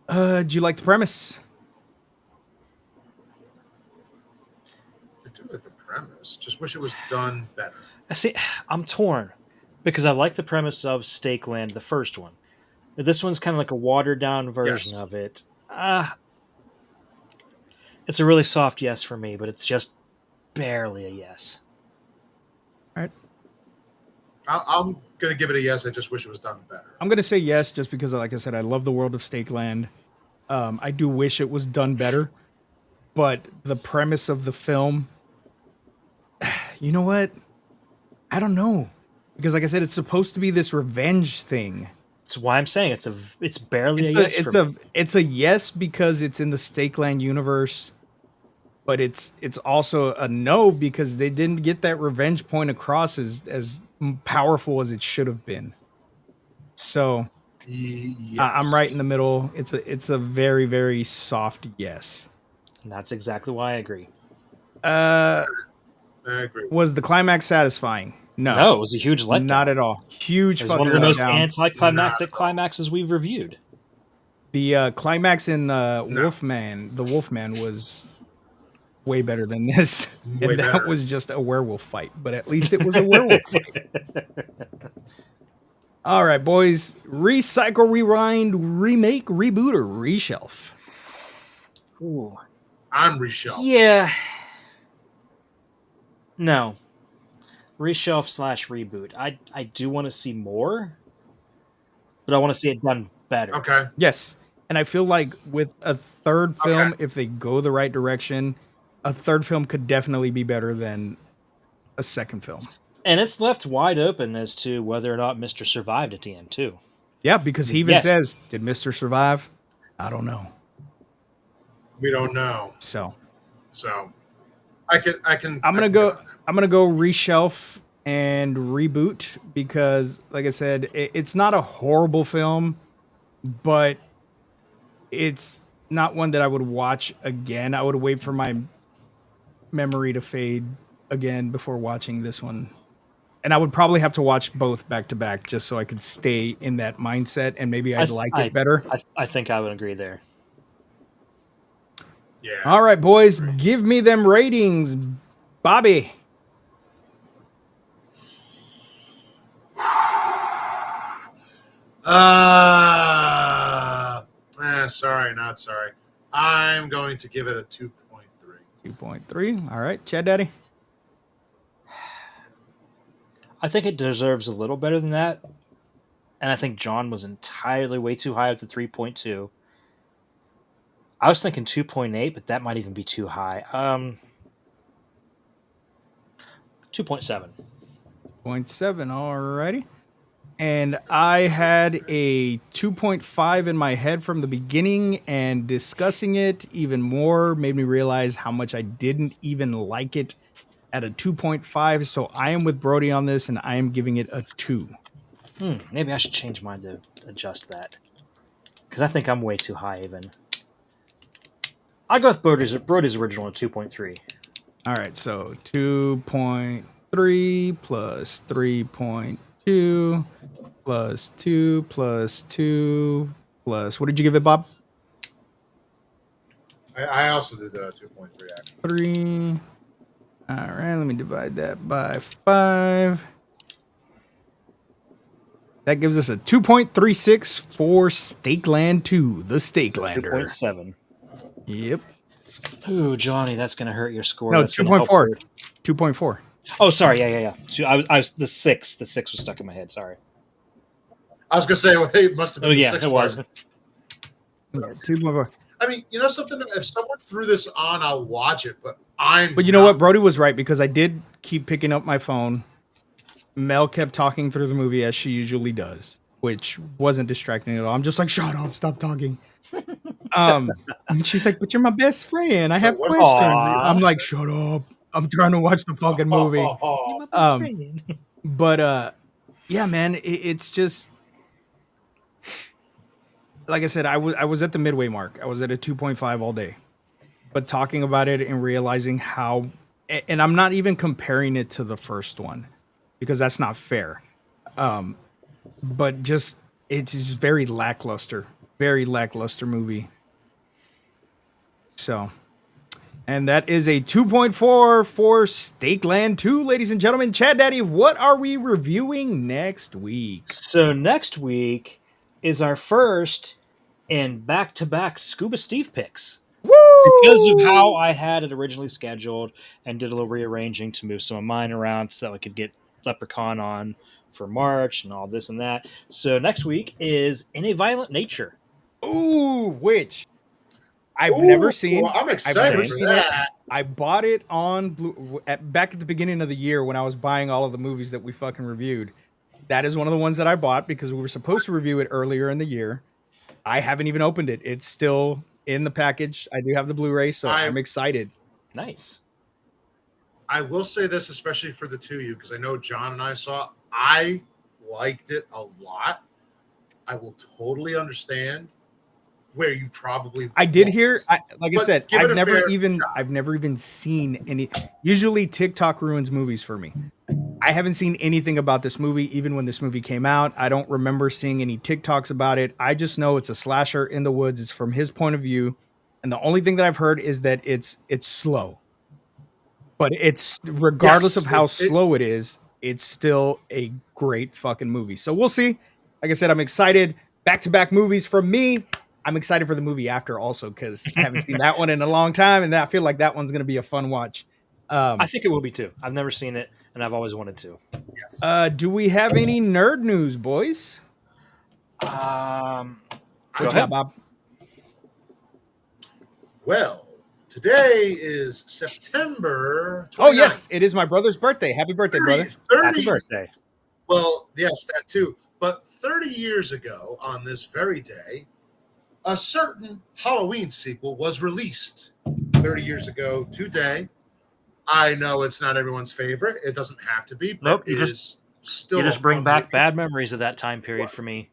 Did you like the premise? I do like the premise. Just wish it was done better. I see. I'm torn because I like the premise of Stakelander, the first one. This one's kind of like a watered down version Yes. of it. It's a really soft yes for me, but it's just barely a yes. I'm gonna give it a yes. I just wish it was done better. I'm gonna say yes, just because, like I said, I love the world of Stakeland. I do wish it was done better, but the premise of the film, you know what? I don't know, because, like I said, it's supposed to be this revenge thing. That's why I'm saying it's barely a yes. It's a yes because it's in the Stakeland universe, but it's also a no because they didn't get that revenge point across as powerful as it should have been. So Yes. I'm right in the middle. It's a very, very soft yes. And that's exactly why I agree. I agree. Was the climax satisfying? No, it was a huge letdown. Not at all. Huge It was fucking one of the most letdown. anticlimactic climaxes we've reviewed. The climax in Wolfman, the Wolfman was way better than this. Way And that better. was just a werewolf fight, but at least it was a werewolf fight. All right, boys. Recycle, rewind, remake, reboot, or reshelf? Ooh. I'm reshelf. Yeah. No. Reshelf / reboot. I do want to see more, but I want to see it done better. Okay. Yes. And I feel like with a third film, Okay. if they go the right direction, a third film could definitely be better than a second film. And it's left wide open as to whether or not Mr. survived at the end, too. Yeah, because he even Yes. says, "Did Mr. survive? I don't know." We don't know. So So I can. I'm gonna go reshelf and reboot because, like I said, it's not a horrible film, but it's not one that I would watch again. I would wait for my memory to fade again before watching this one. And I would probably have to watch both back to back just so I could stay in that mindset and maybe I'd like it better. I think I would agree there. Yeah. All right, boys, give me them ratings, Bobby. Sorry, not sorry. I'm going to give it a 2.3. 2.3. All right, Chad Daddy. I think it deserves a little better than that. And I think John was entirely way too high at the 3.2. I was thinking 2.8, but that might even be too high. 2.7. 0.7, alrighty. And I had a 2.5 in my head from the beginning, and discussing it even more made me realize how much I didn't even like it at a 2.5. So I am with Brody on this, and I am giving it a 2. Maybe I should change mine to adjust that. Because I think I'm way too high even. I'll go with Brody's original at 2.3. All right, so 2.3 plus 3.2 plus 2 plus 2 plus, what did you give it, Bob? I also did 2.3 actually. 3. All right, let me divide that by 5. That gives us a 2.36 for Stakeland 2, the Stakelander. 2.7. Yep. Ooh, Johnny, that's going to hurt your score. No, That's gonna help 2.4. your- 2.4. Oh, sorry. Yeah. So I was the 6. The 6 was stuck in my head. Sorry. I was gonna say, well, hey, it must have been Oh, the yeah, sixth it was. part. Yeah, 2.4. I mean, you know something? If someone threw this on, I'll watch it. But I'm. But you know what? Brody was right, because I did keep picking up my phone. Mel kept talking through the movie as she usually does, which wasn't distracting at all. I'm just like, shut up, stop talking. And she's like, but you're my best friend. I So have what's- questions. Aw. I'm like, shut up. I'm trying to watch the fucking movie. You're my best Um, friend. But yeah, man, it's just like I said, I was at the midway mark. I was at a 2.5 all day. But talking about it and realizing how, and I'm not even comparing it to the first one, because that's not fair. But just, it's just very lackluster movie. So, and that is a 2.4 for Stakeland 2, ladies and gentlemen. Chad Daddy, what are we reviewing next week? So next week is our first in back-to-back Scuba Steve picks. Woo! Because of how I had it originally scheduled and did a little rearranging to move some of mine around so that we could get Leprechaun on for March and all this and that. So next week is In a Violent Nature. Ooh, which I've Ooh, never seen. I'm I've excited never Same. for seen it. that. I bought it on back at the beginning of the year when I was buying all of the movies that we fucking reviewed. That is one of the ones that I bought because we were supposed to review it earlier in the year. I haven't even opened it. It's still in the package. I do have the Blu-ray, so I'm excited. Nice. I will say this, especially for the two of you, because I know John and I saw it. I liked it a lot. I will totally understand where you probably. I did won't. hear, like I But said, give it I've a never fair even shot. I've never even seen any. Usually TikTok ruins movies for me. I haven't seen anything about this movie, even when this movie came out. I don't remember seeing any TikToks about it. I just know it's a slasher in the woods. It's from his point of view, and the only thing that I've heard is that it's slow. But it's regardless Yes, of how slow it is, it's still a great fucking movie. So we'll see. Like I said, I'm excited. Back-to-back movies from me. I'm excited for the movie after also, because I haven't seen that one in a long time, and I feel like that one's going to be a fun watch. I think it will be too. I've never seen it, and I've always wanted to. yes. Do we have any nerd news, boys? Go What you got, ahead. Bob? Well, today is September 29th. Oh, yes, it is my brother's birthday. Happy birthday, brother. 30 Happy birthday. Well, yes, that too. But 30 years ago, on this very day, a certain Halloween sequel was released. 30 years ago today. I know it's not everyone's favorite. It doesn't have to be, but Nope, it is still You just a bring fun back movie. bad memories of that time period for me.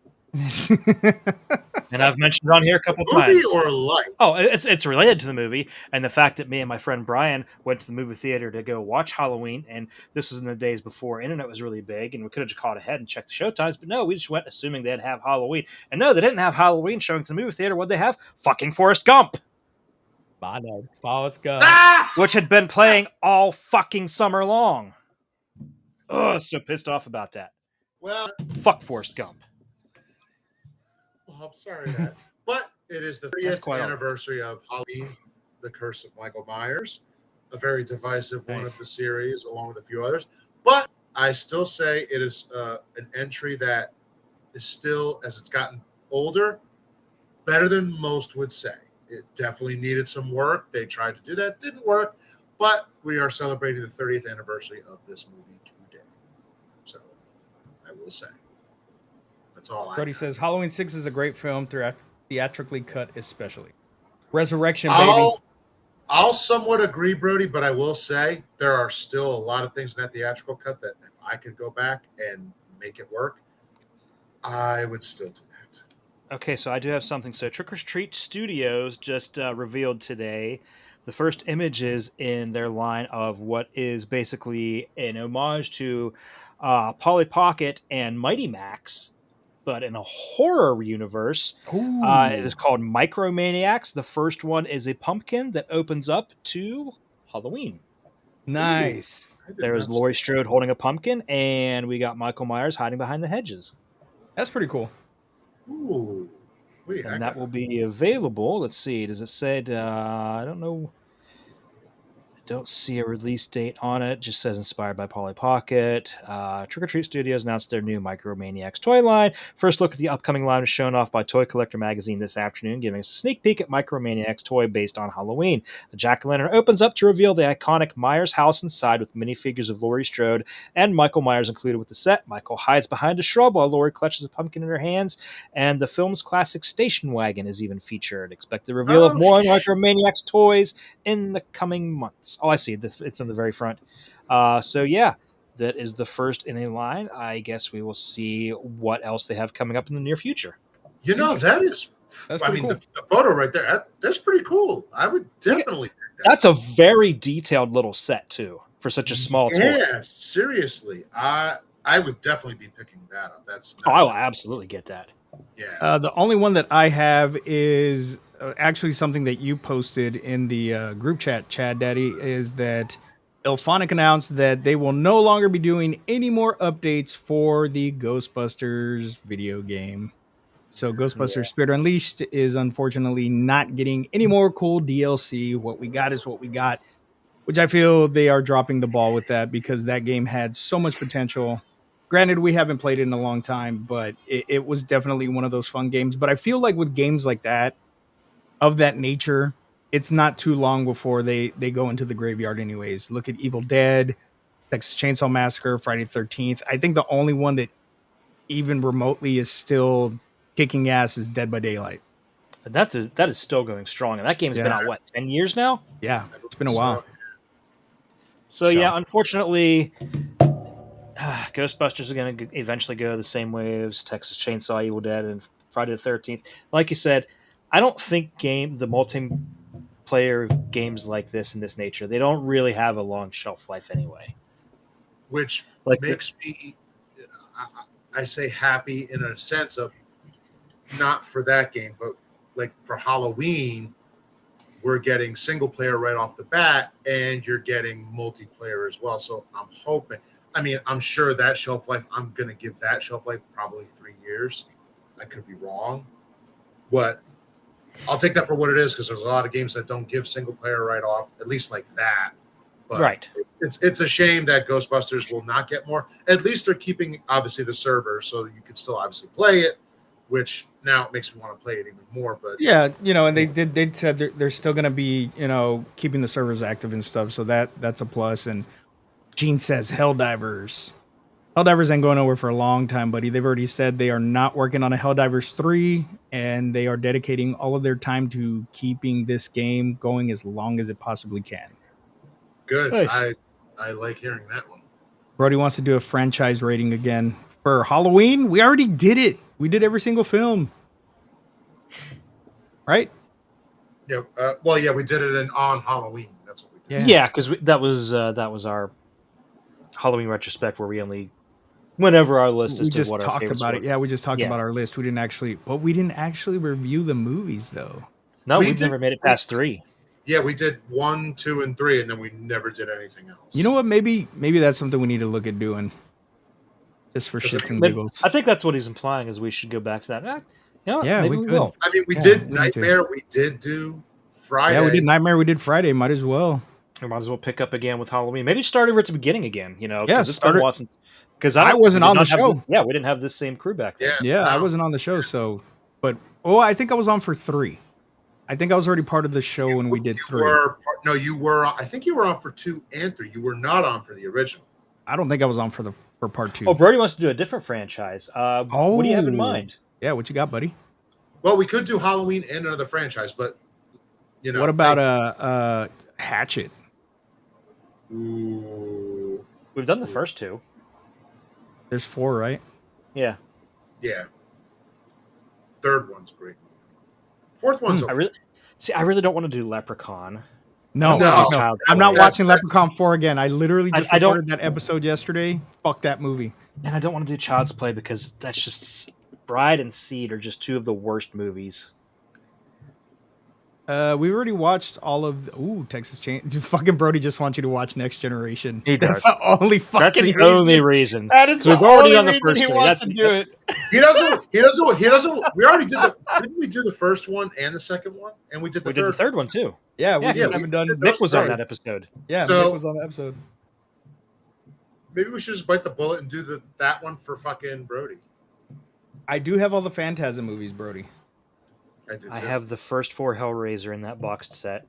And I've mentioned it on here a couple Movie times. or life? Oh, it's related to the movie, and the fact that me and my friend Brian went to the movie theater to go watch Halloween, and this was in the days before internet was really big, and we could have just called ahead and checked the showtimes, but no, we just went assuming they'd have Halloween. And no, they didn't have Halloween showing to the movie theater. What'd they have? Fucking Forrest Gump, I know. Forrest Gump. Ah! which had been playing all fucking summer long. Ugh, so pissed off about that. Well, Fuck Forrest Gump. I'm sorry that. But it is the That's 30th quite all right. anniversary of Halloween, The Curse of Michael Myers, a very divisive one Nice. of the series, along with a few others. But I still say it is an entry that is still, as it's gotten older, better than most would say. It definitely needed some work. They tried to do that, didn't work, but we are celebrating the 30th anniversary of this movie today. So I will say. That's all Brody I got. says Halloween 6 is a great film, theatrically cut especially. Resurrection, baby. I'll somewhat agree, Brody, but I will say there are still a lot of things in that theatrical cut that if I could go back and make it work, I would still do that. Okay, so I do have something. So Trick or Treat Studios just revealed today the first images in their line of what is basically an homage to Polly Pocket and Mighty Max, but in a horror universe. It is called Micromaniacs. The first one is a pumpkin that opens up to Halloween. Nice. There is Laurie Strode holding a pumpkin, and we got Michael Myers hiding behind the hedges. That's pretty cool. Ooh. Wait, And that will be available. Let's see. Does it say? I don't know. I don't see a release date on it. Just says inspired by Polly Pocket. Trick or Treat Studios announced their new Micromaniacs toy line. First look at the upcoming line was shown off by Toy Collector Magazine this afternoon, giving us a sneak peek at Micromaniacs toy based on Halloween. The jack-o'-lantern opens up to reveal the iconic Myers house inside with minifigures of Laurie Strode and Michael Myers included with the set. Michael hides behind a shrub while Laurie clutches a pumpkin in her hands, and the film's classic station wagon is even featured. Expect the reveal of more Micromaniacs toys in the coming months. Oh, I see. It's in the very front. So yeah, that is the first in a line. I guess we will see what else they have coming up in the near future. You know, that's pretty cool. the photo right there, that's pretty cool. I would definitely pick that. That's a very detailed little set too for such a small toy. Yeah, seriously. I would definitely be picking that up. I will absolutely get that. Yeah. The only one that I have is actually something that you posted in the group chat, Chad Daddy, is that Ilphonic announced that they will no longer be doing any more updates for the Ghostbusters video game. So Ghostbusters Spirit Unleashed is unfortunately not getting any more cool DLC. What we got is what we got, which I feel they are dropping the ball with that because that game had so much potential. Granted, we haven't played it in a long time, but it was definitely one of those fun games. But I feel like with games like that, of that nature, it's not too long before they go into the graveyard anyways. Look at Evil Dead, Texas Chainsaw Massacre, Friday the 13th. I think the only one that even remotely is still kicking ass is Dead by Daylight. And that is still going strong. And that game's been out, what, 10 years now? Yeah, it's been a while. So yeah, unfortunately, Ghostbusters are going to eventually go the same way as Texas Chainsaw, Evil Dead, and Friday the 13th. Like you said, I don't think the multiplayer games like this in this nature, they don't really have a long shelf life anyway. Which makes me, I say happy in a sense of not for that game, but like for Halloween, we're getting single player right off the bat, and you're getting multiplayer as well. So I'm hoping. I mean, I'm sure that shelf life, I'm going to give that shelf life probably 3 years. I could be wrong, but I'll take that for what it is because there's a lot of games that don't give single player right off, at least like that. But right. It's a shame that Ghostbusters will not get more. At least they're keeping, obviously, the server so you can still obviously play it, which now it makes me want to play it even more. But yeah, and they said they're still going to be, keeping the servers active and stuff. So that's a plus. And Gene says Helldivers ain't going nowhere for a long time, buddy. They've already said they are not working on a Helldivers 3, and they are dedicating all of their time to keeping this game going as long as it possibly can. Good. Nice. I like hearing that one. Brody wants to do a franchise rating again. For Halloween, we already did it. We did every single film. Right? Yeah. We did it on Halloween. That's what we did. Yeah, because that was our Halloween retrospect where we only went over our list as to what our favorites were. Yeah, we just talked about our list. We didn't actually review the movies though. No, we've never made it past 3. Yeah, we did 1, 2, and 3, and then we never did anything else. You know what? Maybe that's something we need to look at doing, just for shits and giggles. I think that's what he's implying is we should go back to that. Maybe we will. I mean, we did Nightmare. We did do Friday. Yeah, we did Nightmare. We did Friday. Might as well. We might as well pick up again with Halloween. Maybe start over at the beginning again. Yeah, because I wasn't on the show. We didn't have this same crew back then. Yeah, I wasn't on the show. So, but I think I was on for 3. I think I was already part of the show when we did 3. No, you were. I think you were on for 2 and 3. You were not on for the original. I don't think I was on for part 2. Oh, Brody wants to do a different franchise. What do you have in mind? Yeah, what you got, buddy? Well, we could do Halloween and another franchise, but what about Hatchet? Ooh. We've done the first 2. There's 4, right? Yeah. Yeah. Third one's great. Fourth one's okay. I really don't want to do Leprechaun. No. I'm not watching Leprechaun 4 again. I literally just recorded that episode yesterday. Fuck that movie. And I don't want to do Child's Play because that's just Bride and Seed are just 2 of the worst movies. We've already watched all of Texas Chain. Fucking Brody just wants you to watch Next Generation. He does. That's the only fucking That's the reason. only reason. That is the only reason he wants to do it. He doesn't. We already did didn't we do the first one and the second one? And we did the third one too. Yeah, we just haven't done. Nick was on that episode. Yeah, Nick was on that episode. Maybe we should just bite the bullet and do that one for fucking Brody. I do have all the Phantasm movies, Brody. I have the first 4 Hellraiser in that boxed set.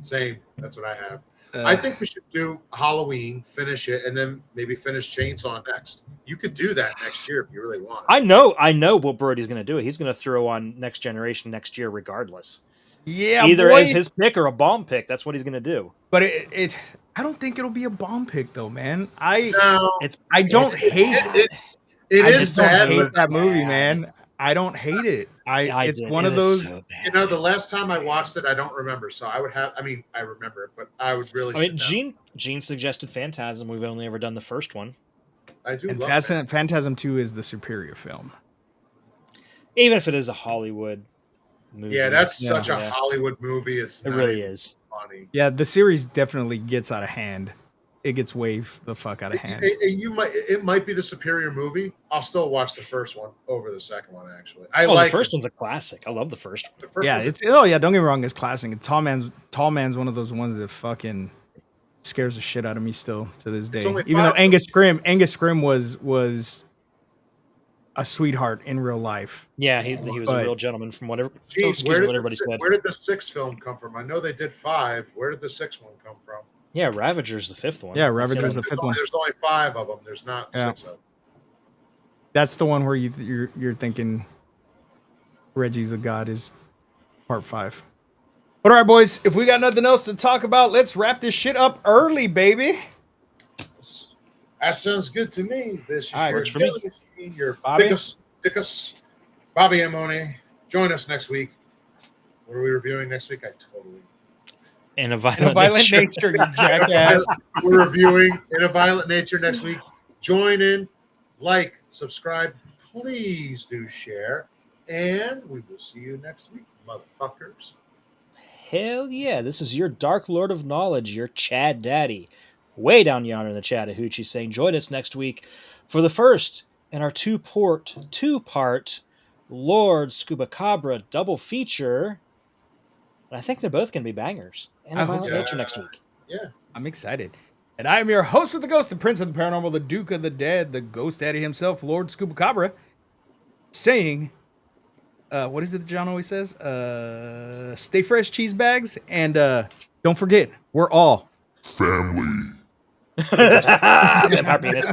Same. That's what I have. I think we should do Halloween, finish it, and then maybe finish Chainsaw next. You could do that next year if you really want. I know what Brody's going to do. He's going to throw on Next Generation next year regardless. Yeah, either as his pick or a bomb pick. That's what he's going to do. But I don't think it'll be a bomb pick though, man. I don't hate it. It is bad. I hate that movie, man. I don't hate it. It's one of those. So the last time I watched it, I don't remember. So I would have. I mean, I remember it, but I would really. Gene suggested Phantasm. We've only ever done the first one. I do. And love Phantasm 2 is the superior film. Even if it is a Hollywood movie. Yeah, that's such a Hollywood movie. It really is funny. Yeah, the series definitely gets out of hand. It gets way the fuck out of hand. It might be the superior movie. I'll still watch the first one over the second one. Actually, the first one's a classic. I love the first one. Don't get me wrong, it's classic. Tall Man's one of those ones that fucking scares the shit out of me still to this day. Even though Angus Scrimm was a sweetheart in real life. Yeah, he was a real gentleman from whatever. Where did everybody said. Where did the 6th film come from? I know they did 5. Where did the 6th one come from? Yeah, Ravager's the 5th one. Yeah, Ravager's the 5th one. There's only 5 of them. There's not 6 of them. That's the one where you're thinking Reggie's a god is part 5. But all right, boys, if we got nothing else to talk about, let's wrap this shit up early, baby. That sounds good to me. This is your Bobby. Dickus, Bobby Amone. Join us next week. What are we reviewing next week? I totally. In a Violent Nature, you jackass. We're reviewing In a Violent Nature next week. Join in, like, subscribe. Please do share. And we will see you next week, motherfuckers. Hell yeah. This is your Dark Lord of Knowledge, your Chad Daddy. Way down yonder in the Chattahoochee saying, join us next week for the first in our two-part Lord Scuba Cabra double feature. And I think they're both going to be bangers. And a Violent Nature next week. Yeah. I'm excited. And I am your host of the Ghost, the Prince of the Paranormal, the Duke of the Dead, the Ghost Daddy himself, Lord Scuba Cabra, saying, what is it that John always says? Stay fresh, cheese bags, and don't forget, we're all family. Happiness.